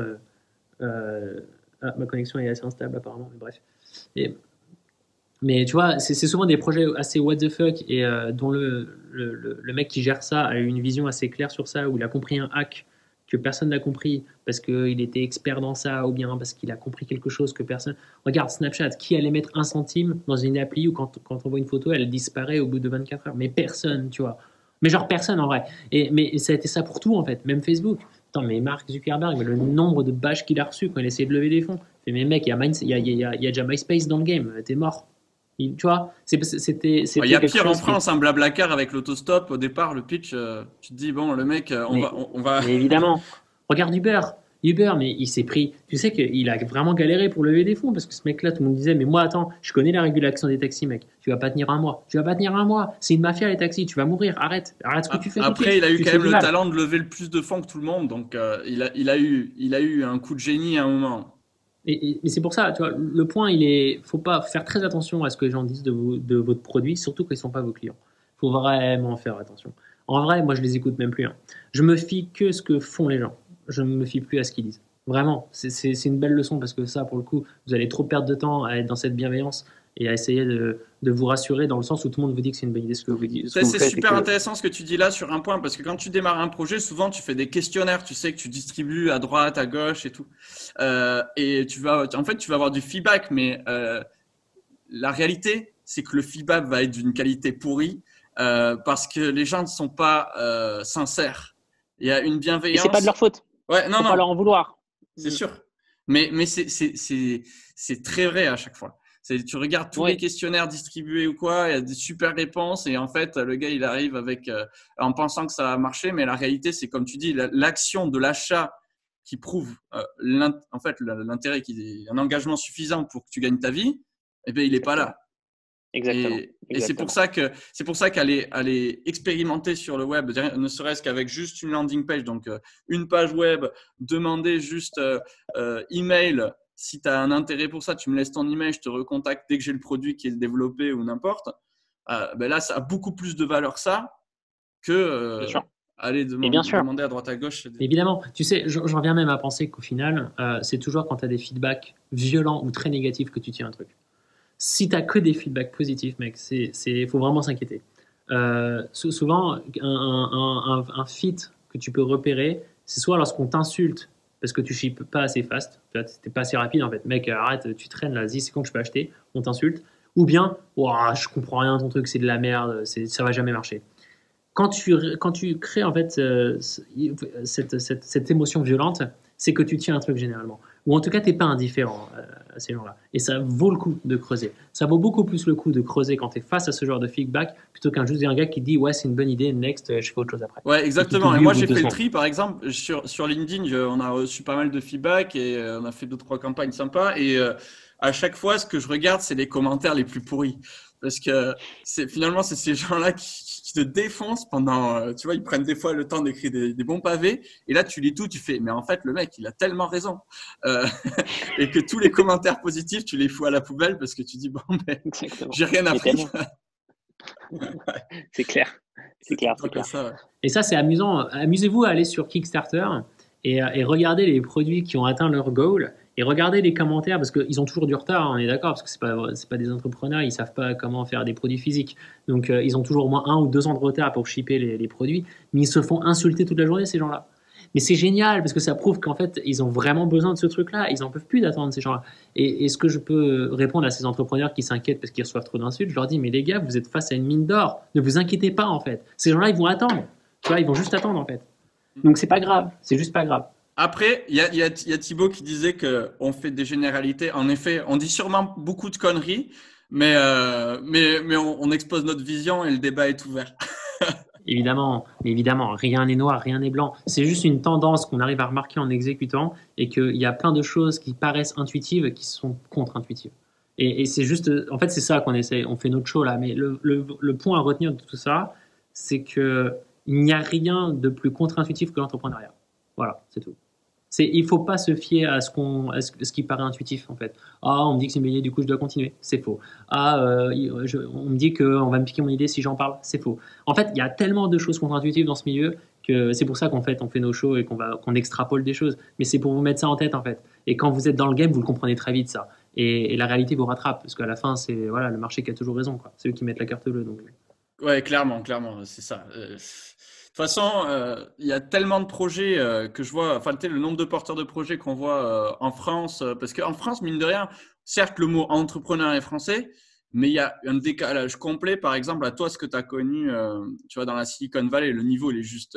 Ma connexion est assez instable apparemment, mais bref. Mais tu vois, c'est souvent des projets assez what the fuck et dont le mec qui gère ça a eu une vision assez claire sur ça, où il a compris un hack que personne n'a compris parce qu'il était expert dans ça ou bien parce qu'il a compris quelque chose que personne... Regarde Snapchat, qui allait mettre 1 centime dans une appli où quand on voit une photo, elle disparaît au bout de 24 heures. Mais personne, tu vois. Mais genre personne en vrai. Mais ça a été ça pour tout en fait, même Facebook. Attends, mais Mark Zuckerberg, le nombre de bâches qu'il a reçu quand il essayait de lever des fonds. Mais mec, il y a déjà MySpace dans le game, t'es mort. Tu vois, c'était. Il y a pire en France, un Blablacar avec l'autostop. Au départ, le pitch, tu te dis, bon, le mec, on va. Mais évidemment. Regarde Uber, mais il s'est pris. Tu sais qu'il a vraiment galéré pour lever des fonds parce que ce mec-là, tout le monde disait, mais moi, attends, je connais la régulation des taxis, mec. Tu vas pas tenir un mois. C'est une mafia, les taxis. Tu vas mourir. Arrête ce que tu fais. Après, il a eu quand même le talent de lever le plus de fonds que tout le monde. Donc, il a eu un coup de génie à un moment. Et c'est pour ça, tu vois, le point, faut pas faire très attention à ce que les gens disent de votre produit, surtout qu'ils ne sont pas vos clients. Il faut vraiment faire attention. En vrai, moi, je les écoute même plus. Hein. Je me fie que ce que font les gens. Je ne me fie plus à ce qu'ils disent. Vraiment, c'est une belle leçon parce que ça, pour le coup, vous allez trop perdre de temps à être dans cette bienveillance et à essayer de vous rassurer dans le sens où tout le monde vous dit que c'est une bonne idée ce que vous dites. C'est super intéressant ce que tu dis là sur un point parce que quand tu démarres un projet, souvent tu fais des questionnaires, tu sais que tu distribues à droite, à gauche et tout. Et tu vas avoir du feedback, mais la réalité, c'est que le feedback va être d'une qualité pourrie parce que les gens ne sont pas sincères. Il y a une bienveillance. Et c'est pas de leur faute. Ouais, non. Pas leur en vouloir. C'est sûr. Mais c'est très vrai à chaque fois. Tu regardes tous les questionnaires distribués ou quoi, il y a des super réponses et en fait, le gars, il arrive avec en pensant que ça va marcher, mais la réalité, c'est comme tu dis, l'action de l'achat qui prouve en fait l'intérêt, un engagement suffisant pour que tu gagnes ta vie, eh bien, il n'est pas là. Exactement. Et c'est pour ça qu'aller expérimenter sur le web, ne serait-ce qu'avec juste une landing page, donc une page web, demander juste email. Si tu as un intérêt pour ça, tu me laisses ton email, je te recontacte dès que j'ai le produit qui est développé ou n'importe. Ben là, ça a beaucoup plus de valeur ça que aller demander à droite à gauche. Évidemment. Tu sais, j'en viens même à penser qu'au final, c'est toujours quand tu as des feedbacks violents ou très négatifs que tu tiens un truc. Si tu n'as que des feedbacks positifs, mec, il faut vraiment s'inquiéter. Souvent, un fit que tu peux repérer, c'est soit lorsqu'on t'insulte parce que tu shippes pas assez fast, tu n'es pas assez rapide en fait. Mec, arrête, tu traînes là, vas-c'est quand je peux acheter, on t'insulte. Ou bien, je comprends rien, ton truc, c'est de la merde, ça va jamais marcher. Quand tu crées en fait cette émotion violente, c'est que tu tiens un truc généralement. Ou en tout cas, tu n'es pas indifférent à ces gens-là. Et ça vaut le coup de creuser. Ça vaut beaucoup plus le coup de creuser quand tu es face à ce genre de feedback plutôt qu'un juste un gars qui dit ouais, c'est une bonne idée, next, je fais autre chose après. Ouais, exactement. Et moi, j'ai fait le tri, par exemple, sur LinkedIn, on a reçu pas mal de feedback et on a fait 2-3 campagnes sympas. Et à chaque fois, ce que je regarde, c'est les commentaires les plus pourris. Parce que finalement, c'est ces gens-là qui te défoncent pendant, tu vois, ils prennent des fois le temps d'écrire des bons pavés. Et là, tu lis tout, tu fais, mais en fait, le mec, il a tellement raison. Et que tous les commentaires positifs, tu les fous à la poubelle parce que tu dis, bon, ben, j'ai rien appris. C'est clair. C'est clair. Ça, ouais. Et ça, c'est amusant. Amusez-vous à aller sur Kickstarter et regarder les produits qui ont atteint leur goal. Et regardez les commentaires, parce qu'ils ont toujours du retard, on est d'accord, parce que c'est pas des entrepreneurs, ils ne savent pas comment faire des produits physiques. Donc, ils ont toujours au moins 1 ou 2 ans de retard pour shipper les produits, mais ils se font insulter toute la journée, ces gens-là. Mais c'est génial, parce que ça prouve qu'en fait, ils ont vraiment besoin de ce truc-là. Ils n'en peuvent plus d'attendre, ces gens-là. Et ce que je peux répondre à ces entrepreneurs qui s'inquiètent parce qu'ils reçoivent trop d'insultes, je leur dis, mais les gars, vous êtes face à une mine d'or. Ne vous inquiétez pas, en fait. Ces gens-là, ils vont attendre. Tu vois, ils vont juste attendre, en fait. Donc, c'est pas grave. C'est juste pas grave. Après, il y a Thibaut qui disait qu'on fait des généralités. En effet, on dit sûrement beaucoup de conneries, Mais on expose notre vision et le débat est ouvert. Évidemment, évidemment, rien n'est noir, rien n'est blanc. C'est juste une tendance qu'on arrive à remarquer en exécutant et qu'il y a plein de choses qui paraissent intuitives qui sont contre-intuitives. Et c'est juste, en fait, c'est ça qu'on essaie. On fait notre show là, mais le point à retenir de tout ça, c'est que il n'y a rien de plus contre-intuitif que l'entrepreneuriat. Voilà, c'est tout. Il ne faut pas se fier à ce qui paraît intuitif en fait. Ah, on me dit que c'est une bonne idée, du coup je dois continuer. C'est faux. Ah, on me dit qu'on va me piquer mon idée si j'en parle. C'est faux. En fait, il y a tellement de choses contre-intuitives dans ce milieu que c'est pour ça qu'en fait on fait nos shows et qu'on extrapole des choses. Mais c'est pour vous mettre ça en tête en fait. Et quand vous êtes dans le game, vous le comprenez très vite ça. Et la réalité vous rattrape parce qu'à la fin, c'est voilà, le marché qui a toujours raison, quoi. C'est eux qui mettent la carte bleue. Donc. Ouais, clairement, c'est ça. De toute façon, il y a tellement de projets que je vois, enfin, tu sais, le nombre de porteurs de projets qu'on voit en France, parce qu'en France, mine de rien, certes, le mot entrepreneur est français, mais il y a un décalage complet, par exemple, à toi, ce que tu as connu, tu vois, dans la Silicon Valley, le niveau, il est juste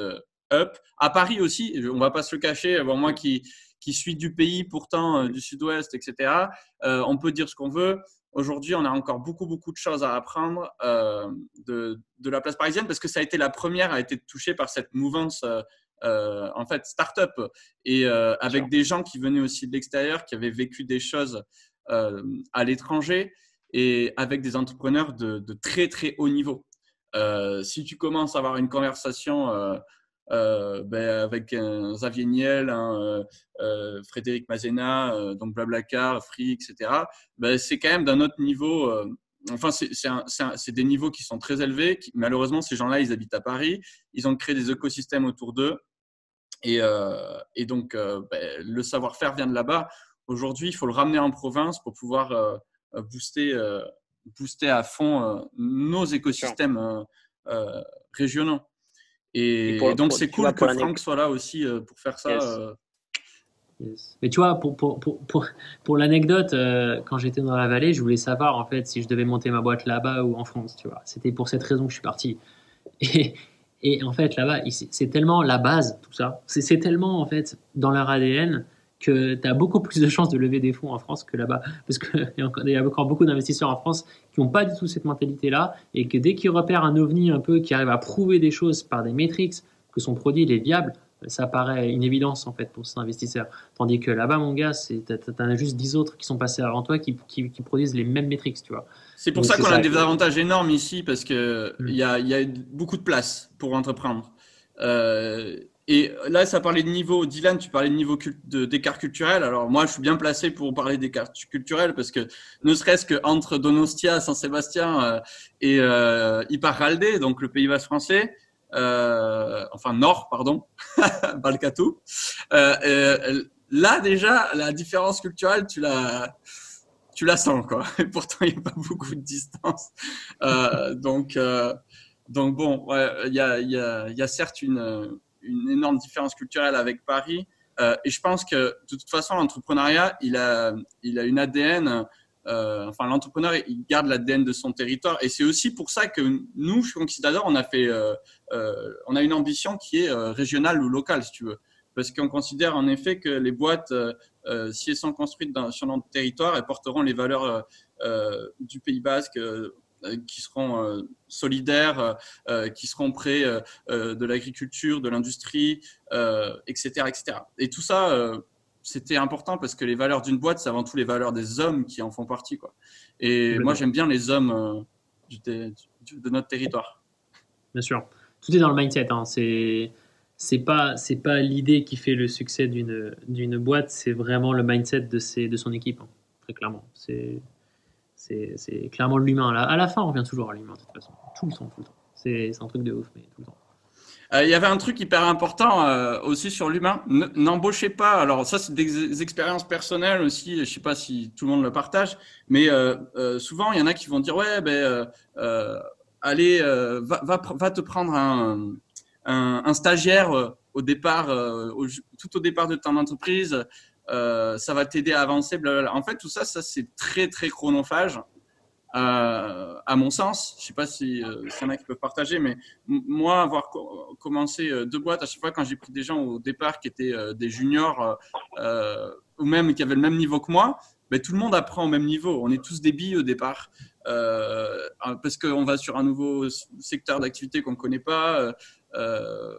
up. À Paris aussi, on va pas se le cacher, bon, moi qui suis du pays, pourtant du sud-ouest, etc., on peut dire ce qu'on veut. Aujourd'hui, on a encore beaucoup de choses à apprendre de la place parisienne parce que ça a été la première à être touchée par cette mouvance en fait start-up et avec des gens qui venaient aussi de l'extérieur, qui avaient vécu des choses à l'étranger et avec des entrepreneurs de très très haut niveau. Si tu commences à avoir une conversation avec Xavier Niel, Frédéric Mazena, donc Blablacar, Free, etc. C'est quand même d'un autre niveau. Enfin, c'est des niveaux qui sont très élevés. Malheureusement, ces gens-là, ils habitent à Paris. Ils ont créé des écosystèmes autour d'eux. Et donc, le savoir-faire vient de là-bas. Aujourd'hui, il faut le ramener en province pour pouvoir booster à fond nos écosystèmes régionaux. Et donc, c'est cool que Franck soit là aussi pour faire ça. Yes. Yes. Mais tu vois, pour l'anecdote, quand j'étais dans la vallée, je voulais savoir en fait si je devais monter ma boîte là-bas ou en France. Tu vois, c'était pour cette raison que je suis parti. Et en fait, là-bas, c'est tellement la base, tout ça. C'est tellement en fait dans leur ADN que tu as beaucoup plus de chances de lever des fonds en France que là-bas. Parce qu'il y a encore beaucoup d'investisseurs en France qui n'ont pas du tout cette mentalité-là et que dès qu'ils repèrent un ovni un peu qui arrive à prouver des choses par des métriques, que son produit il est viable, ça paraît une évidence en fait pour ces investisseurs. Tandis que là-bas, mon gars, tu as juste 10 autres qui sont passés avant toi qui produisent les mêmes métriques, tu vois. C'est pour ça qu'on a des avantages énormes ici parce qu'il y a beaucoup de place pour entreprendre. Et là, ça parlait de niveau. Dylan, tu parlais de niveau d'écart culturel. Alors moi, je suis bien placé pour parler d'écart culturel parce que ne serait-ce qu'entre Donostia, Saint-Sébastien et Iparralde, donc le Pays Basque français, enfin Nord, pardon, Balcatou. Là déjà, la différence culturelle, tu la sens, quoi. Et pourtant, il n'y a pas beaucoup de distance. Donc bon, il y a certes une énorme différence culturelle avec Paris. Et je pense que de toute façon, l'entrepreneuriat, il a une ADN. Enfin, l'entrepreneur, il garde l'ADN de son territoire. Et c'est aussi pour ça que nous, chez Conquistador, on a une ambition qui est régionale ou locale, si tu veux. Parce qu'on considère en effet que les boîtes, si elles sont construites sur notre territoire, elles porteront les valeurs du Pays Basque, qui seront solidaires, qui seront près de l'agriculture, de l'industrie, etc., etc. Et tout ça, c'était important parce que les valeurs d'une boîte, c'est avant tout les valeurs des hommes qui en font partie, quoi. Et moi, j'aime bien les hommes de notre territoire. Bien sûr. Tout est dans le mindset. Hein. C'est pas l'idée qui fait le succès d'une boîte, c'est vraiment le mindset de son équipe, hein, très clairement. C'est clairement l'humain. À la fin, on revient toujours à l'humain, de toute façon. Tout le temps. C'est un truc de ouf, mais tout le temps. Il y avait un truc hyper important aussi sur l'humain. N'embauchez pas. Alors ça, c'est des expériences personnelles aussi. Je sais pas si tout le monde le partage, mais souvent il y en a qui vont dire ouais, allez, va te prendre un stagiaire au départ, tout au départ de ton entreprise. Ça va t'aider à avancer. Blablabla. En fait, tout ça, c'est très très chronophage. À mon sens, je sais pas si y en a qui peuvent partager, mais moi, avoir commencé 2 boîtes, à chaque fois quand j'ai pris des gens au départ qui étaient des juniors ou même qui avaient le même niveau que moi, mais tout le monde apprend au même niveau. On est tous des billes au départ parce qu'on va sur un nouveau secteur d'activité qu'on ne connaît pas.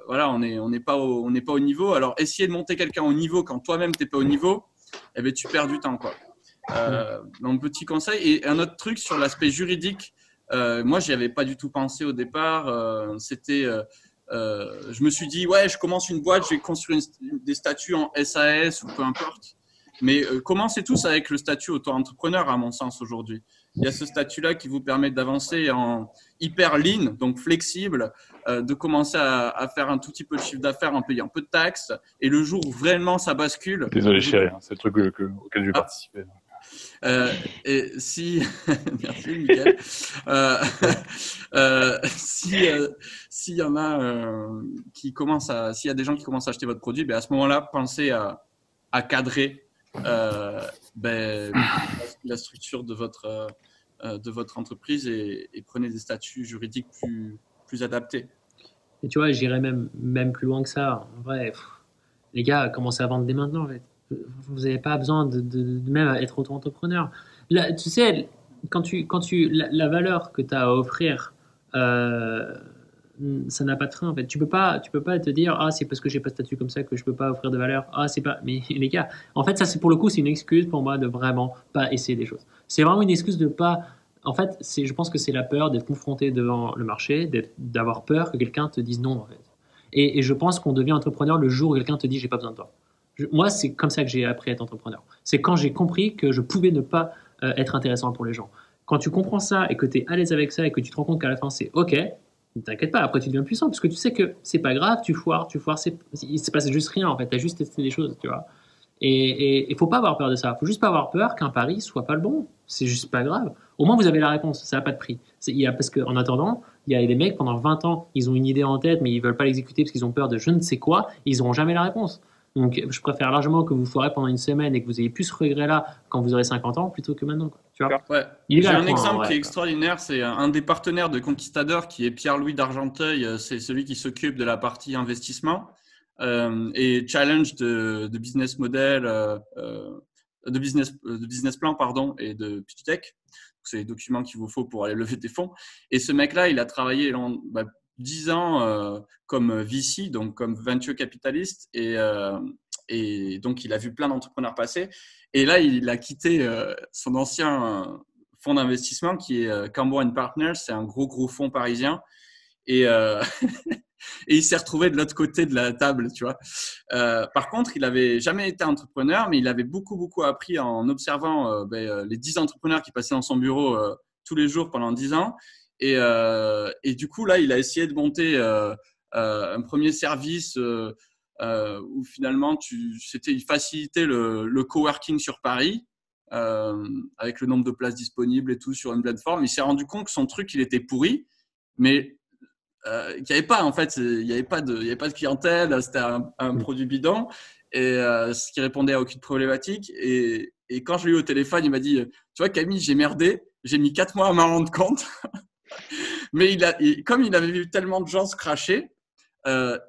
Voilà, on n'est pas au niveau. Alors, essayer de monter quelqu'un au niveau quand toi-même, tu n'es pas au niveau, eh bien, tu perds du temps, quoi. Donc, petit conseil. Et un autre truc sur l'aspect juridique, moi, j'y avais pas du tout pensé au départ. Je me suis dit, ouais, je commence une boîte, je vais construire des statuts en SAS ou peu importe. Mais commencez tous avec le statut auto-entrepreneur, à mon sens, aujourd'hui. Il y a ce statut-là qui vous permet d'avancer en hyper lean, donc flexible, de commencer à faire un tout petit peu de chiffre d'affaires en payant peu de taxes. Et le jour où vraiment ça bascule… Désolé, chérie, c'est le truc auquel je vais participer. Et si… Merci, Mickaël. S'il y en a s'il y a des gens qui commencent à acheter votre produit, ben à ce moment-là, pensez à cadrer la structure de votre entreprise et prenez des statuts juridiques plus adaptés. Et tu vois, j'irais même plus loin que ça. En vrai, les gars, commencez à vendre dès maintenant. En fait. Vous n'avez pas besoin de même être auto-entrepreneur. Là, tu sais, la valeur que tu as à offrir, ça n'a pas de frein en fait. Tu peux pas te dire c'est parce que j'ai pas de statut comme ça que je peux pas offrir de valeur. C'est pas. Mais les gars, en fait, ça c'est pour le coup, c'est une excuse pour moi de vraiment pas essayer des choses. C'est vraiment une excuse de pas. En fait, je pense que c'est la peur d'être confronté devant le marché, d'avoir peur que quelqu'un te dise non en fait. Et je pense qu'on devient entrepreneur le jour où quelqu'un te dit j'ai pas besoin de toi. Moi, c'est comme ça que j'ai appris à être entrepreneur. C'est quand j'ai compris que je pouvais ne pas être intéressant pour les gens. Quand tu comprends ça et que tu es à l'aise avec ça et que tu te rends compte qu'à la fin c'est OK, ne t'inquiète pas, après tu deviens puissant parce que tu sais que c'est pas grave, tu foires, il se passe juste rien en fait, tu as juste testé des choses, tu vois. Et il faut pas avoir peur de ça, faut juste pas avoir peur qu'un pari soit pas le bon, c'est juste pas grave. Au moins vous avez la réponse, ça n'a pas de prix. Parce qu'en attendant, il y a des mecs pendant 20 ans, ils ont une idée en tête mais ils veulent pas l'exécuter parce qu'ils ont peur de je ne sais quoi, et ils auront jamais la réponse. Donc, je préfère largement que vous foirez pendant une semaine et que vous ayez plus ce regret-là quand vous aurez 50 ans plutôt que maintenant. Quoi. Tu vois ouais. J'ai un exemple qui est extraordinaire. C'est un des partenaires de Conquistador qui est Pierre-Louis d'Argenteuil. C'est celui qui s'occupe de la partie investissement et challenge de business model, de business plan pardon, et de pitch deck. C'est les documents qu'il vous faut pour aller lever des fonds. Et ce mec-là, il a travaillé 10 ans comme VC, donc comme venture capitaliste, et donc il a vu plein d'entrepreneurs passer. Et là, il a quitté son ancien fonds d'investissement qui est Cambo & Partners, c'est un gros fonds parisien. Et, et il s'est retrouvé de l'autre côté de la table, tu vois. Par contre, il n'avait jamais été entrepreneur, mais il avait beaucoup appris en observant les 10 entrepreneurs qui passaient dans son bureau tous les jours pendant 10 ans. Et du coup, là, il a essayé de monter un premier service où finalement, il facilitait le coworking sur Paris avec le nombre de places disponibles et tout sur une plateforme. Il s'est rendu compte que son truc, il était pourri, mais qu'il n'y avait pas, en fait, il n'y avait pas de clientèle, c'était un produit bidon, et ce qui répondait à aucune problématique. Et quand je l'ai eu au téléphone, il m'a dit, tu vois, Camille, j'ai merdé, j'ai mis 4 mois à m'en rendre compte. Mais comme il avait vu tellement de gens se cracher,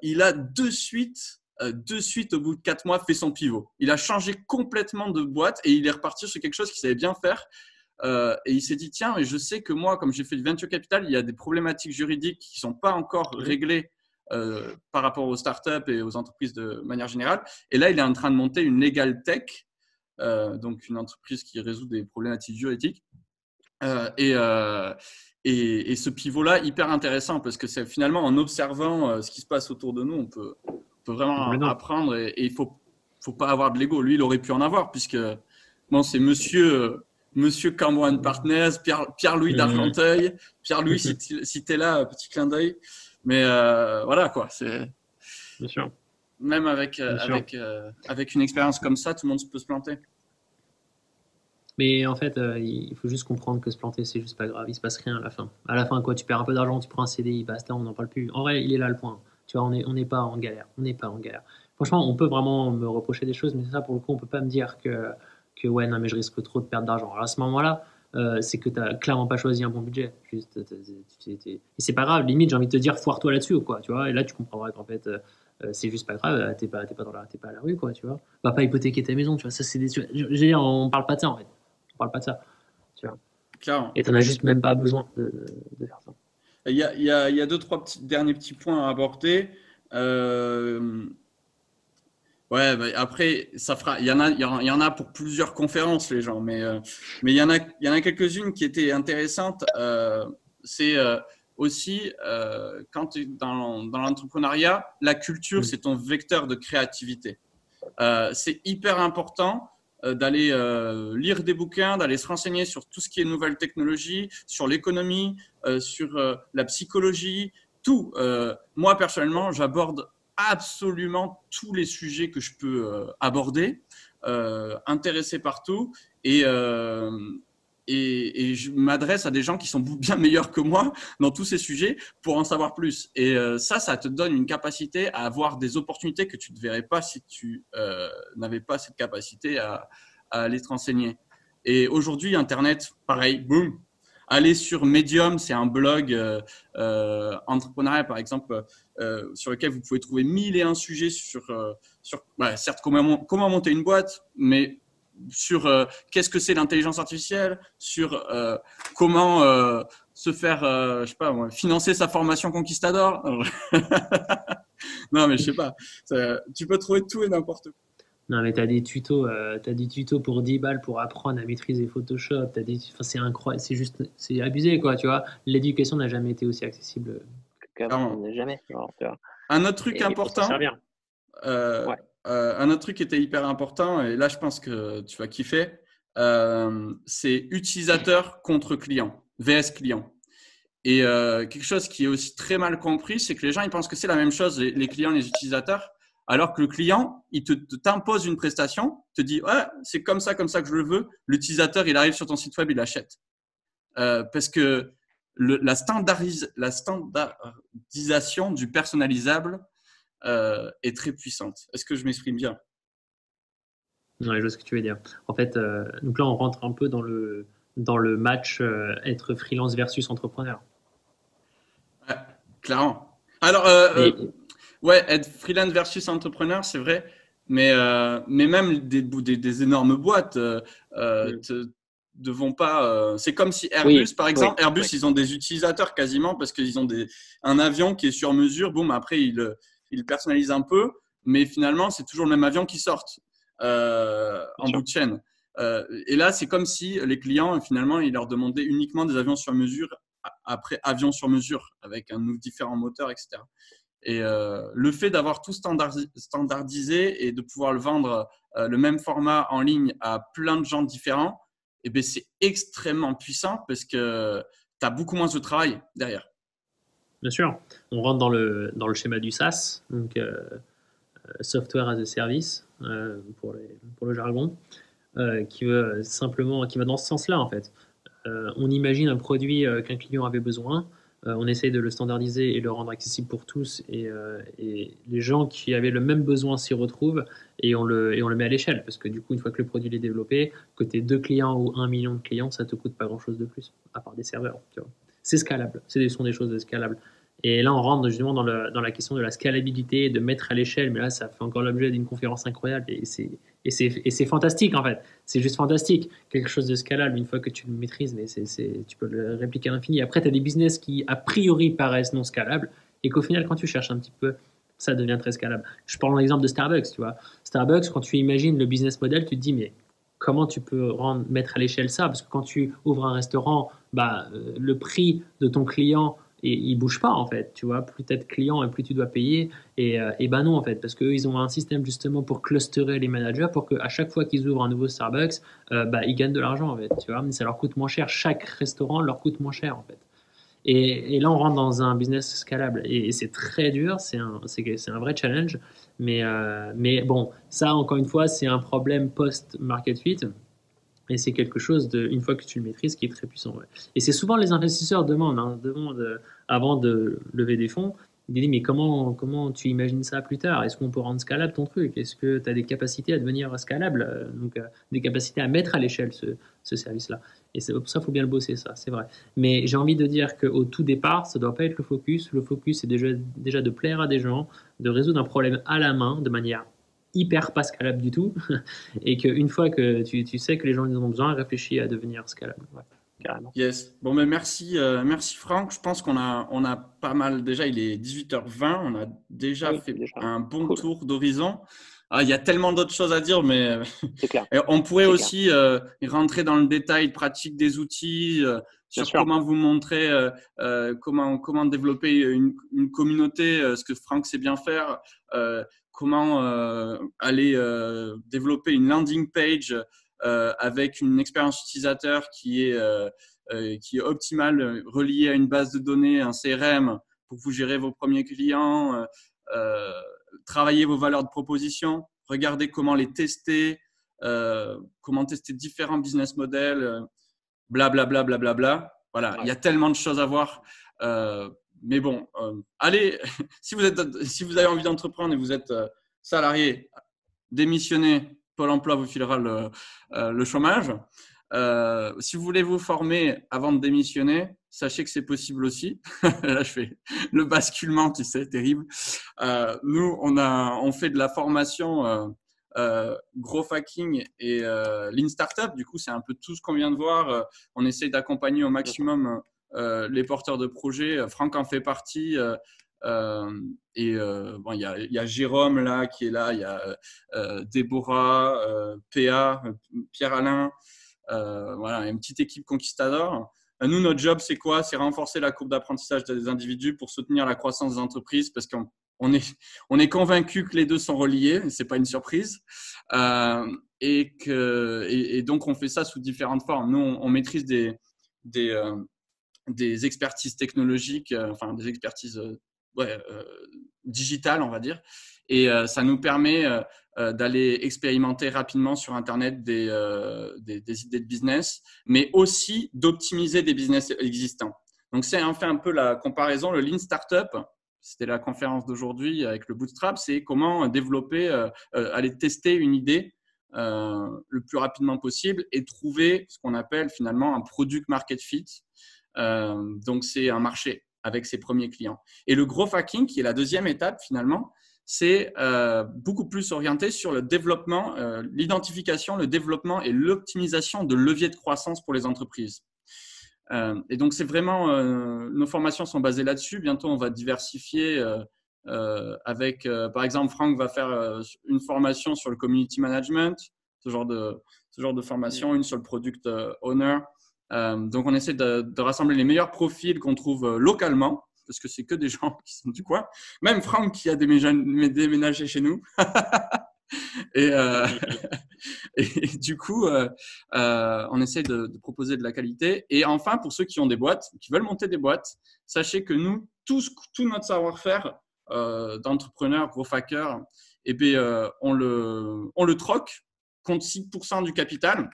il a de suite, au bout de 4 mois, fait son pivot. Il a changé complètement de boîte et il est reparti sur quelque chose qu'il savait bien faire. Et il s'est dit, tiens, mais je sais que moi, comme j'ai fait du venture capital, il y a des problématiques juridiques qui ne sont pas encore réglées par rapport aux startups et aux entreprises de manière générale. Et là, il est en train de monter une legal tech, donc une entreprise qui résout des problématiques juridiques. Et ce pivot-là, hyper intéressant parce que c'est finalement en observant ce qui se passe autour de nous, on peut vraiment apprendre et il faut pas avoir de l'ego. Lui, il aurait pu en avoir puisque bon, c'est Monsieur Cambo & Partners, Pierre-Louis d'Argenteuil. Pierre-Louis, si tu es là, petit clin d'œil. Mais voilà quoi. C'est bien sûr. Même avec une expérience comme ça, tout le monde peut se planter. Mais en fait, il faut juste comprendre que se planter, c'est juste pas grave. Il se passe rien à la fin. À la fin, quoi, tu perds un peu d'argent, tu prends un CDI, basta, on n'en parle plus. En vrai, il est là le point. Tu vois, on n'est pas en galère. On n'est pas en galère. Franchement, on peut vraiment me reprocher des choses, mais ça, pour le coup, on peut pas me dire que ouais, non, mais je risque trop de perdre d'argent. Alors à ce moment-là, c'est que tu n'as clairement pas choisi un bon budget. Juste, et c'est pas grave. Limite, j'ai envie de te dire, foire-toi là-dessus ou quoi. Tu vois, et là, tu comprendras qu'en fait, c'est juste pas grave, t'es pas t'es pas à la rue, quoi, tu vois. Va pas hypothéquer ta maison, tu vois. Ça, c'est des, je veux dire, on parle pas de ça, en fait. On parle pas de ça, tu vois. Clairement. Et t'en as juste même pas besoin de faire ça. Il y a deux, trois derniers petits points à aborder. Ouais, bah, après, il y en a pour plusieurs conférences, les gens, mais il y en a quelques-unes qui étaient intéressantes. C'est aussi quand tu es dans l'entrepreneuriat, la culture, c'est ton vecteur de créativité. C'est hyper important d'aller lire des bouquins, d'aller se renseigner sur tout ce qui est nouvelles technologies, sur l'économie, sur la psychologie, tout. Moi, personnellement, j'aborde absolument tous les sujets que je peux aborder, intéressé par tout, et je m'adresse à des gens qui sont bien meilleurs que moi dans tous ces sujets pour en savoir plus. Et ça te donne une capacité à avoir des opportunités que tu ne verrais pas si tu n'avais pas cette capacité à aller te renseigner. Et aujourd'hui, Internet, pareil, boum. Aller sur Medium, c'est un blog entrepreneurial, par exemple, sur lequel vous pouvez trouver 1001 sujets sur certes, comment monter une boîte, mais sur qu'est-ce que c'est l'intelligence artificielle, sur comment se faire, je sais pas, financer sa formation Conquistador. Non, mais je sais pas. Tu peux trouver tout et n'importe quoi. Non, mais t'as des tutos pour 10 balles pour apprendre à maîtriser Photoshop. Enfin, c'est incroyable, c'est abusé, quoi, tu vois. L'éducation n'a jamais été aussi accessible. Jamais. Genre, tu vois. Un autre truc Et pour important. s'en servir. Ouais. Un autre truc qui était hyper important, et là je pense que tu vas kiffer, c'est utilisateur contre client, VS client. Et quelque chose qui est aussi très mal compris, c'est que les gens ils pensent que c'est la même chose, les clients, les utilisateurs, alors que le client, il t'impose une prestation, te dit ouais, c'est comme ça que je le veux. L'utilisateur, il arrive sur ton site web, il achète. Parce que la standardisation du personnalisable est très puissante. Est-ce que je m'exprime bien? Ouais, je vois ce que tu veux dire. En fait, donc là, on rentre un peu dans le match être freelance versus entrepreneur. Ouais, clairement. Alors, ouais, être freelance versus entrepreneur, c'est vrai, mais même des énormes boîtes ne vont pas. C'est comme si Airbus, par exemple, Airbus, ils ont des utilisateurs quasiment parce qu'ils ont un avion qui est sur mesure. Boum, après, ils le personnalisent un peu, mais finalement, c'est toujours le même avion qui sort en bout de chaîne. Et là, c'est comme si les clients, finalement, ils leur demandaient uniquement des avions sur mesure, après avions sur mesure, avec différents moteurs, etc. Et le fait d'avoir tout standardisé et de pouvoir le vendre le même format en ligne à plein de gens différents, eh bien, c'est extrêmement puissant parce que tu as beaucoup moins de travail derrière. Bien sûr, on rentre dans le schéma du SaaS, donc Software as a Service pour le jargon, qui va dans ce sens-là en fait. On imagine un produit qu'un client avait besoin, on essaye de le standardiser et le rendre accessible pour tous, et les gens qui avaient le même besoin s'y retrouvent, et on le met à l'échelle, parce que du coup, une fois que le produit est développé, que tu aies 2 clients ou 1 million de clients, ça te coûte pas grand-chose de plus, à part des serveurs. Tu vois. C'est scalable, ce sont des choses scalables. Et là, on rentre justement dans la question de la scalabilité, de mettre à l'échelle, mais là, ça fait encore l'objet d'une conférence incroyable, et c'est fantastique en fait. C'est juste fantastique. Quelque chose de scalable, une fois que tu le maîtrises, mais tu peux le répliquer à l'infini. Après, tu as des business qui, a priori, paraissent non scalables, et qu'au final, quand tu cherches un petit peu, ça devient très scalable. Je prends l'exemple de Starbucks, tu vois. Starbucks, quand tu imagines le business model, tu te dis, mais comment tu peux mettre à l'échelle ça? Parce que quand tu ouvres un restaurant, le prix de ton client, et il bouge pas en fait, tu vois, plus tu es client et plus tu dois payer, et non en fait, parce qu'eux ils ont un système justement pour clusterer les managers, pour qu'à chaque fois qu'ils ouvrent un nouveau Starbucks, ils gagnent de l'argent en fait, tu vois, mais ça leur coûte moins cher, chaque restaurant leur coûte moins cher en fait. Et là on rentre dans un business scalable, et c'est très dur, c'est un vrai challenge, mais bon, ça encore une fois c'est un problème post-market fit. Et c'est quelque chose, une fois que tu le maîtrises, qui est très puissant. Ouais. Et c'est souvent les investisseurs demandent avant de lever des fonds, Il me dit, mais comment tu imagines ça plus tard? Est-ce qu'on peut rendre scalable ton truc? Est-ce que tu as des capacités à devenir scalable? Donc, des capacités à mettre à l'échelle ce service-là. Et pour ça, il faut bien le bosser, ça, c'est vrai. Mais j'ai envie de dire qu'au tout départ, ça ne doit pas être le focus. Le focus, c'est déjà de plaire à des gens, de résoudre un problème à la main de manière hyper pas scalable du tout. Et qu'une fois que tu sais que les gens en ont besoin, réfléchis à devenir scalable. Ouais. Carrément. Yes. Bon, mais merci Franck. Je pense qu'on a pas mal. Déjà, il est 18h20. On a déjà fait un bon tour d'horizon. Ah, il y a tellement d'autres choses à dire, mais c'est clair. On pourrait aussi rentrer dans le détail pratique des outils, sur comment vous montrer comment développer une communauté, ce que Franck sait bien faire, comment aller développer une landing page avec une expérience utilisateur qui est optimale, reliée à une base de données, un CRM, pour que vous gérez vos premiers clients, travailler vos valeurs de proposition, regardez comment les tester, comment tester différents business models, blablabla. Voilà, il y a tellement de choses à voir. Mais bon, allez, si vous avez envie d'entreprendre et vous êtes salarié, démissionnez, Pôle emploi vous filera le chômage. Si vous voulez vous former avant de démissionner, sachez que c'est possible aussi. Là, je fais le basculement, tu sais, terrible. Nous, on fait de la formation Growth Hacking et Lean Startup. Du coup, c'est un peu tout ce qu'on vient de voir. On essaie d'accompagner au maximum les porteurs de projets. Franck en fait partie. Bon, il y a Jérôme là qui est là, il y a Déborah, PA, Pierre-Alain, voilà, une petite équipe Conquistador. Nous, notre job, c'est quoi? C'est renforcer la courbe d'apprentissage des individus pour soutenir la croissance des entreprises, parce qu'on est convaincu que les deux sont reliés, c'est pas une surprise, et donc on fait ça sous différentes formes. Nous, on maîtrise des expertises technologiques, enfin des expertises digitales, on va dire, et ça nous permet d'aller expérimenter rapidement sur Internet des idées de business, mais aussi d'optimiser des business existants. Donc, c'est on fait un peu la comparaison. Le Lean Startup, c'était la conférence d'aujourd'hui avec le Bootstrap, c'est comment développer, aller tester une idée le plus rapidement possible et trouver ce qu'on appelle finalement un product market fit. Donc, c'est un marché avec ses premiers clients. Et le growth hacking, qui est la deuxième étape finalement, c'est beaucoup plus orienté sur le développement, l'identification, le développement et l'optimisation de leviers de croissance pour les entreprises. Et donc, c'est vraiment, nos formations sont basées là-dessus. Bientôt, on va diversifier avec, par exemple, Franck va faire une formation sur le community management, ce genre de formation, une sur le product owner. Donc, on essaie de rassembler les meilleurs profils qu'on trouve localement, parce que c'est que des gens qui sont du coin. Même Franck qui a déménagé chez nous. et du coup, on essaie de proposer de la qualité. Et enfin, pour ceux qui ont des boîtes, qui veulent monter des boîtes, sachez que nous, tout notre savoir-faire d'entrepreneur, gros hacker, eh bien, on le troque contre 6% du capital.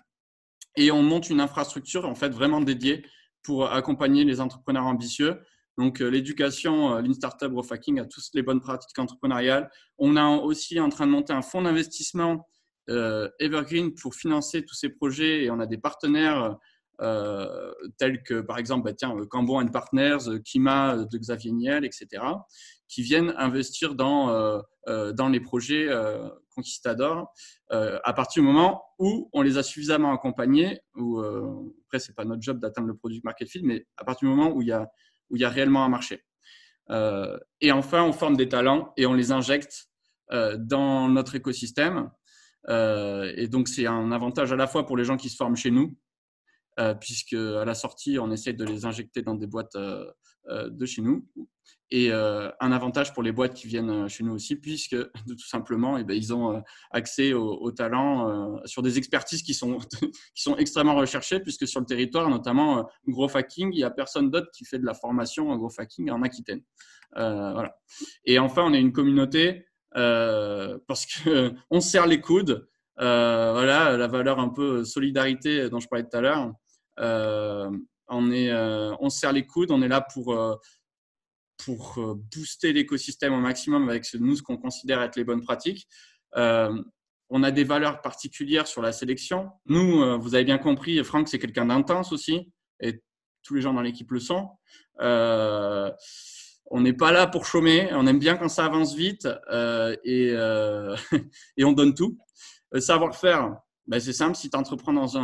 Et on monte une infrastructure en fait vraiment dédiée pour accompagner les entrepreneurs ambitieux. Donc, l'éducation, Lean Startup, Growth Hacking, à toutes les bonnes pratiques entrepreneuriales. On est aussi en train de monter un fonds d'investissement Evergreen pour financer tous ces projets. Et on a des partenaires tels que, par exemple, Cambon & Partners, Kima de Xavier Niel, etc., qui viennent investir dans les projets Conquistador à partir du moment où on les a suffisamment accompagnés, après, ce n'est pas notre job d'atteindre le product market fit, mais à partir du moment où il y a réellement un marché. Et enfin, on forme des talents et on les injecte dans notre écosystème. Et donc, c'est un avantage à la fois pour les gens qui se forment chez nous, puisque à la sortie, on essaie de les injecter dans des boîtes de chez nous. Et un avantage pour les boîtes qui viennent chez nous aussi, puisque tout simplement, ils ont accès aux talents sur des expertises qui sont extrêmement recherchées, puisque sur le territoire, notamment Growth Hacking, il n'y a personne d'autre qui fait de la formation en Growth Hacking en Aquitaine. Voilà. Et enfin, on est une communauté parce qu'on se serre les coudes. Voilà, la valeur un peu solidarité dont je parlais tout à l'heure. On se serre les coudes, on est là pour booster l'écosystème au maximum avec ce qu'on considère être les bonnes pratiques. On a des valeurs particulières sur la sélection. Nous, vous avez bien compris, Franck, c'est quelqu'un d'intense aussi, et tous les gens dans l'équipe le sont. On n'est pas là pour chômer, on aime bien quand ça avance vite et on donne tout. Savoir-faire, c'est simple, si tu entreprends dans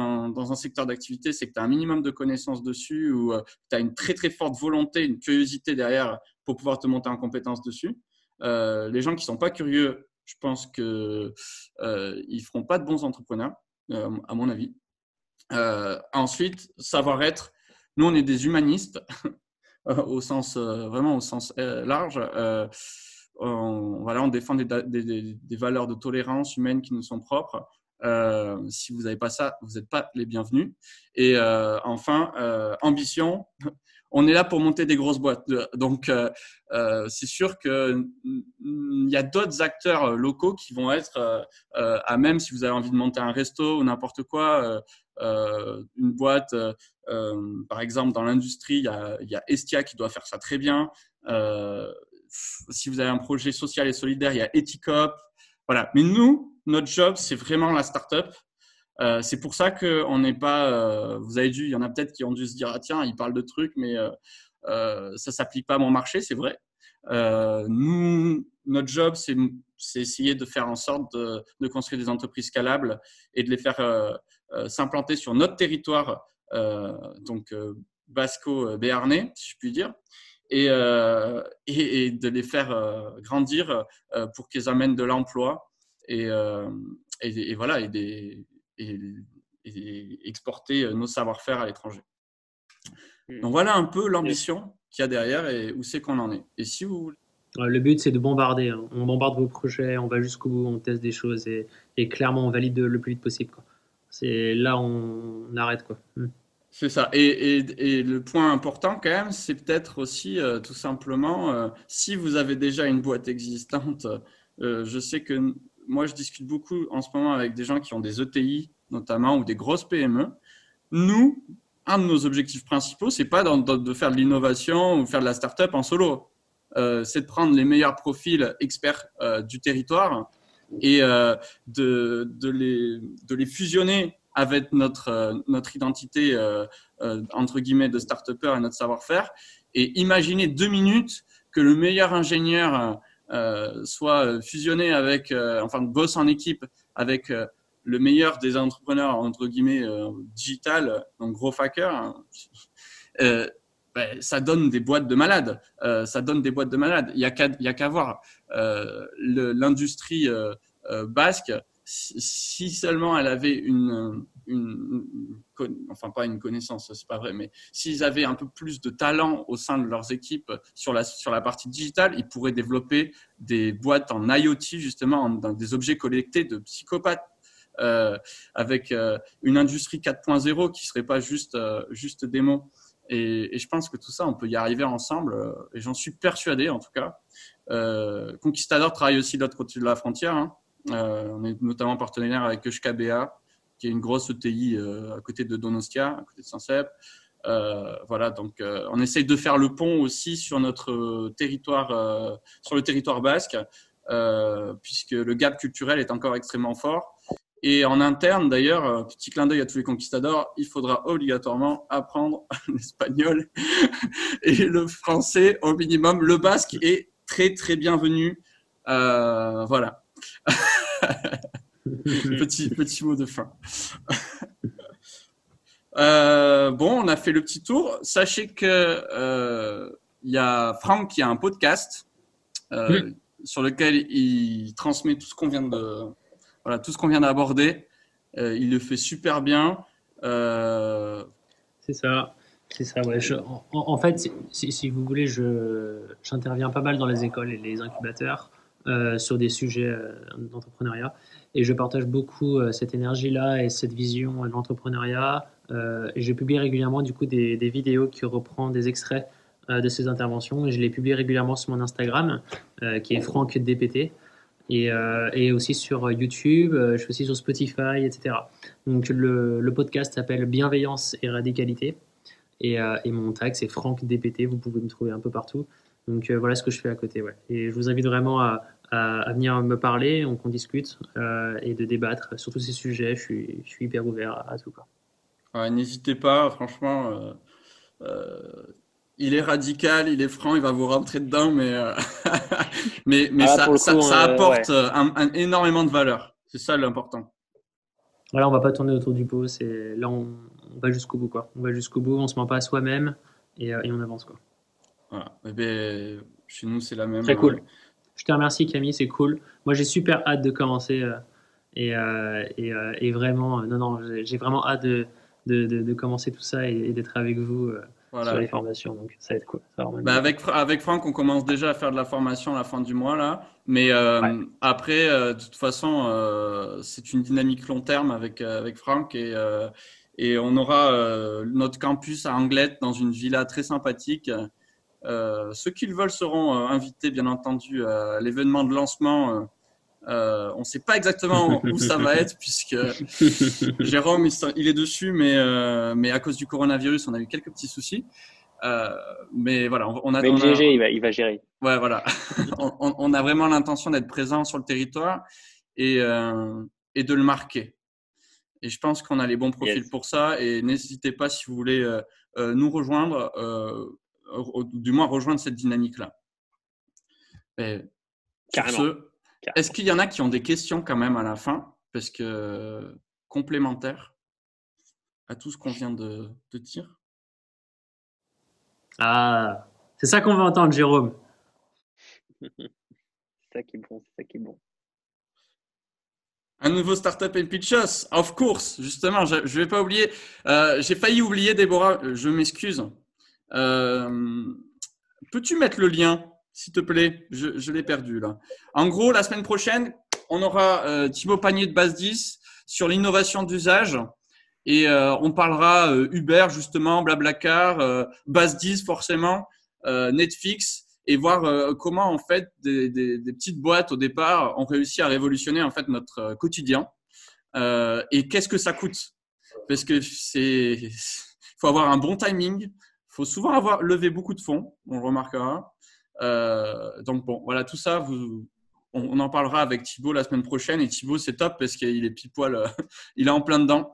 un secteur d'activité, c'est que tu as un minimum de connaissances dessus ou tu as une très très forte volonté, une curiosité derrière pour pouvoir te monter en compétences dessus. Les gens qui ne sont pas curieux, je pense qu'ils ne feront pas de bons entrepreneurs, à mon avis. Ensuite, savoir-être. Nous, on est des humanistes, vraiment au sens large. On défend des valeurs de tolérance humaine qui nous sont propres. Si vous n'avez pas ça, vous n'êtes pas les bienvenus. Et enfin, ambition. On est là pour monter des grosses boîtes. Donc, c'est sûr qu'il y a d'autres acteurs locaux qui vont être à même si vous avez envie de monter un resto ou n'importe quoi, une boîte. Par exemple, dans l'industrie, il y a Estia qui doit faire ça très bien. Si vous avez un projet social et solidaire, il y a Ethicop. Voilà. Mais nous, notre job, c'est vraiment la start-up. C'est pour ça qu'on n'est pas. Vous avez il y en a peut-être qui ont dû se dire, ah tiens, il parle de trucs, mais ça s'applique pas à mon marché, c'est vrai. Nous, notre job, c'est essayer de faire en sorte de construire des entreprises scalables et de les faire s'implanter sur notre territoire, donc basco-béarnais, si je puis dire, et de les faire grandir pour qu'ils amènent de l'emploi et voilà, et exporter nos savoir-faire à l'étranger. Donc voilà un peu l'ambition qu'il y a derrière et où c'est qu'on en est. Et si vous... Le but, c'est de bombarder. On bombarde vos projets, on va jusqu'au bout, on teste des choses et clairement, on valide le plus vite possible. C'est là, on arrête. C'est ça. Et le point important quand même, c'est peut-être aussi tout simplement, si vous avez déjà une boîte existante, je sais que moi, je discute beaucoup en ce moment avec des gens qui ont des ETI notamment ou des grosses PME. Nous, un de nos objectifs principaux, c'est pas de faire de l'innovation ou faire de la start-up en solo. C'est de prendre les meilleurs profils experts du territoire et de les fusionner avec notre identité entre guillemets de start-upper et notre savoir-faire et imaginer 2 minutes que le meilleur ingénieur soit fusionné avec, bosse en équipe avec le meilleur des entrepreneurs entre guillemets digital, donc gros hackers. Ça donne des boîtes de malades. Il y a qu'à voir l'industrie basque. Si seulement elle avait pas une connaissance, c'est pas vrai, mais s'ils avaient un peu plus de talent au sein de leurs équipes sur la partie digitale, ils pourraient développer des boîtes en IoT, justement, dans des objets connectés de psychopathes, avec une industrie 4.0 qui serait pas juste démo. Et je pense que tout ça, on peut y arriver ensemble, et j'en suis persuadé en tout cas. Conquistador travaille aussi de l'autre côté de la frontière, hein. On est notamment partenaire avec HKBA, qui est une grosse ETI à côté de Donostia, à côté de Saint-Cep. Voilà, donc on essaye de faire le pont aussi sur notre territoire, sur le territoire basque, puisque le gap culturel est encore extrêmement fort. Et en interne, d'ailleurs, petit clin d'œil à tous les conquistadors, il faudra obligatoirement apprendre l'espagnol et le français au minimum. Le basque est très, très bienvenu. Voilà. petit mot de fin. Bon, on a fait le petit tour. Sachez que il y a Franck qui a un podcast sur lequel il transmet tout ce qu'on vient tout ce qu'on vient d'aborder. Il le fait super bien. C'est ça. Ouais. En fait, si vous voulez, j'interviens pas mal dans les écoles et les incubateurs sur des sujets d'entrepreneuriat. Et je partage beaucoup cette énergie-là et cette vision de l'entrepreneuriat. Et je publie régulièrement du coup des vidéos qui reprennent des extraits de ces interventions. Et je les publie régulièrement sur mon Instagram, qui est FrankDPT. Et aussi sur YouTube, je suis aussi sur Spotify, etc. Donc le podcast s'appelle Bienveillance et Radicalité. Et mon tag, c'est FrankDPT. Vous pouvez me trouver un peu partout. Donc voilà ce que je fais à côté. Ouais. Et je vous invite vraiment à venir me parler, qu'on discute et de débattre sur tous ces sujets. Je suis hyper ouvert à tout. Quoi. Ouais, n'hésitez pas, franchement. Il est radical, il est franc, il va vous rentrer dedans, mais Pour le coup, ça apporte ouais. énormément de valeur. C'est ça l'important. Voilà, on va pas tourner autour du pot. Là, on va jusqu'au bout, quoi. On va jusqu'au bout, on se ment pas à soi-même et on avance, quoi. Voilà. Eh bien, chez nous, c'est la même. Très cool. Je te remercie, Camille, c'est cool. Moi, j'ai super hâte de commencer et vraiment, non, j'ai vraiment hâte de commencer tout ça et d'être avec vous Voilà. sur les formations. Donc, ça va être cool. Ça va avec Franck, on commence déjà à faire de la formation à la fin du mois là. Mais après, de toute façon, c'est une dynamique long terme avec Franck et on aura notre campus à Anglette dans une villa très sympathique. Ceux qui le veulent seront invités, bien entendu, à l'événement de lancement. On ne sait pas exactement où ça va être puisque Jérôme il est dessus, mais à cause du coronavirus, on a eu quelques petits soucis. Mais voilà, mais le GG, il va gérer. Ouais, voilà. on a vraiment l'intention d'être présent sur le territoire et de le marquer. Et je pense qu'on a les bons profils pour ça. Et n'hésitez pas si vous voulez nous rejoindre, du moins rejoindre cette dynamique-là. Carrément. Est-ce qu'il y en a qui ont des questions quand même à la fin? Parce que complémentaires à tout ce qu'on vient de dire. Ah, c'est ça qu'on veut entendre, Jérôme. C'est ça qui est bon. Un nouveau Startup and Pitches, of course, justement, je vais pas oublier. J'ai failli oublier, Déborah, je m'excuse. Peux-tu mettre le lien, s'il te plaît? Je l'ai perdu là. En gros, la semaine prochaine, on aura Thibaut Panier de Base 10 sur l'innovation d'usage. Et on parlera Uber, justement, Blablacar, Base 10 forcément, Netflix, et voir comment en fait des petites boîtes au départ ont réussi à révolutionner en fait notre quotidien. Et qu'est-ce que ça coûte? Parce que faut avoir un bon timing, faut souvent avoir levé beaucoup de fonds, on le remarquera. Donc bon, voilà, tout ça, on en parlera avec Thibaut la semaine prochaine. Et Thibaut, c'est top parce qu'il est pile poil, il est en plein dedans.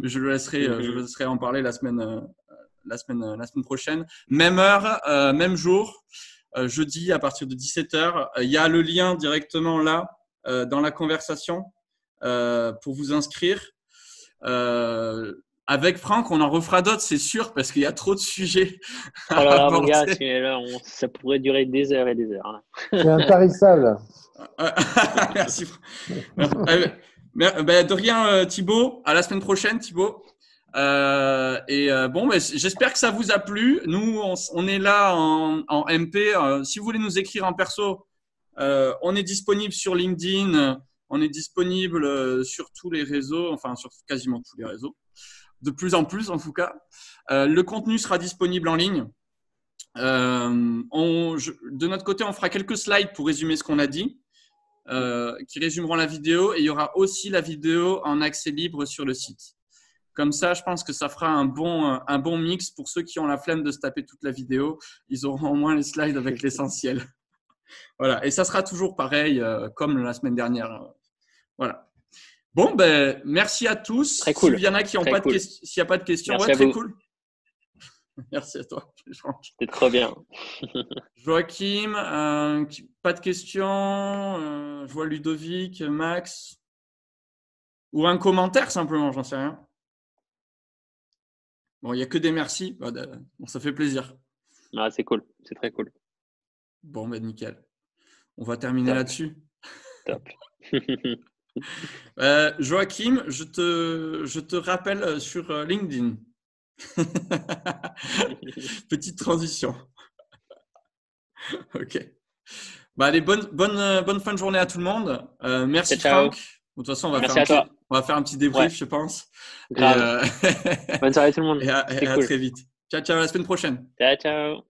Je le laisserai en parler la semaine prochaine. Même heure, même jour, jeudi à partir de 17h. Il y a le lien directement là dans la conversation pour vous inscrire. Avec Franck, on en refera d'autres, c'est sûr, parce qu'il y a trop de sujets. Oh là là, mon gars, ça pourrait durer des heures et des heures. Là. C'est intarissable. Merci. De rien, Thibaut. À la semaine prochaine, Thibaut. Bon, j'espère que ça vous a plu. Nous, on est là en MP. Si vous voulez nous écrire en perso, on est disponible sur LinkedIn. On est disponible sur tous les réseaux, enfin sur quasiment tous les réseaux. De plus en plus, en tout cas. Le contenu sera disponible en ligne. De notre côté, on fera quelques slides pour résumer ce qu'on a dit. Qui résumeront la vidéo, et il y aura aussi la vidéo en accès libre sur le site. Comme ça, je pense que ça fera un bon mix pour ceux qui ont la flemme de se taper toute la vidéo. Ils auront au moins les slides avec l'essentiel. Voilà, et ça sera toujours pareil comme la semaine dernière. Voilà. Bon, merci à tous. Très cool. S'il y en a qui n'ont pas s'il n'y a pas de questions, merci très cool. Merci à toi. C'était trop bien. Joachim, pas de questions. Je vois Ludovic, Max. Ou un commentaire simplement, j'en sais rien. Bon, il n'y a que des merci. Bon, ça fait plaisir. Ah, c'est cool, c'est très cool. Bon, nickel. On va terminer là-dessus. Top. Joachim, je te rappelle sur LinkedIn. Petite transition. Ok. Allez, bonne fin de journée à tout le monde. Merci Franck. De toute façon, on va faire un petit débrief, je pense. Grave. Bonne soirée tout le monde. Et à très vite. Ciao, à la semaine prochaine. Ciao.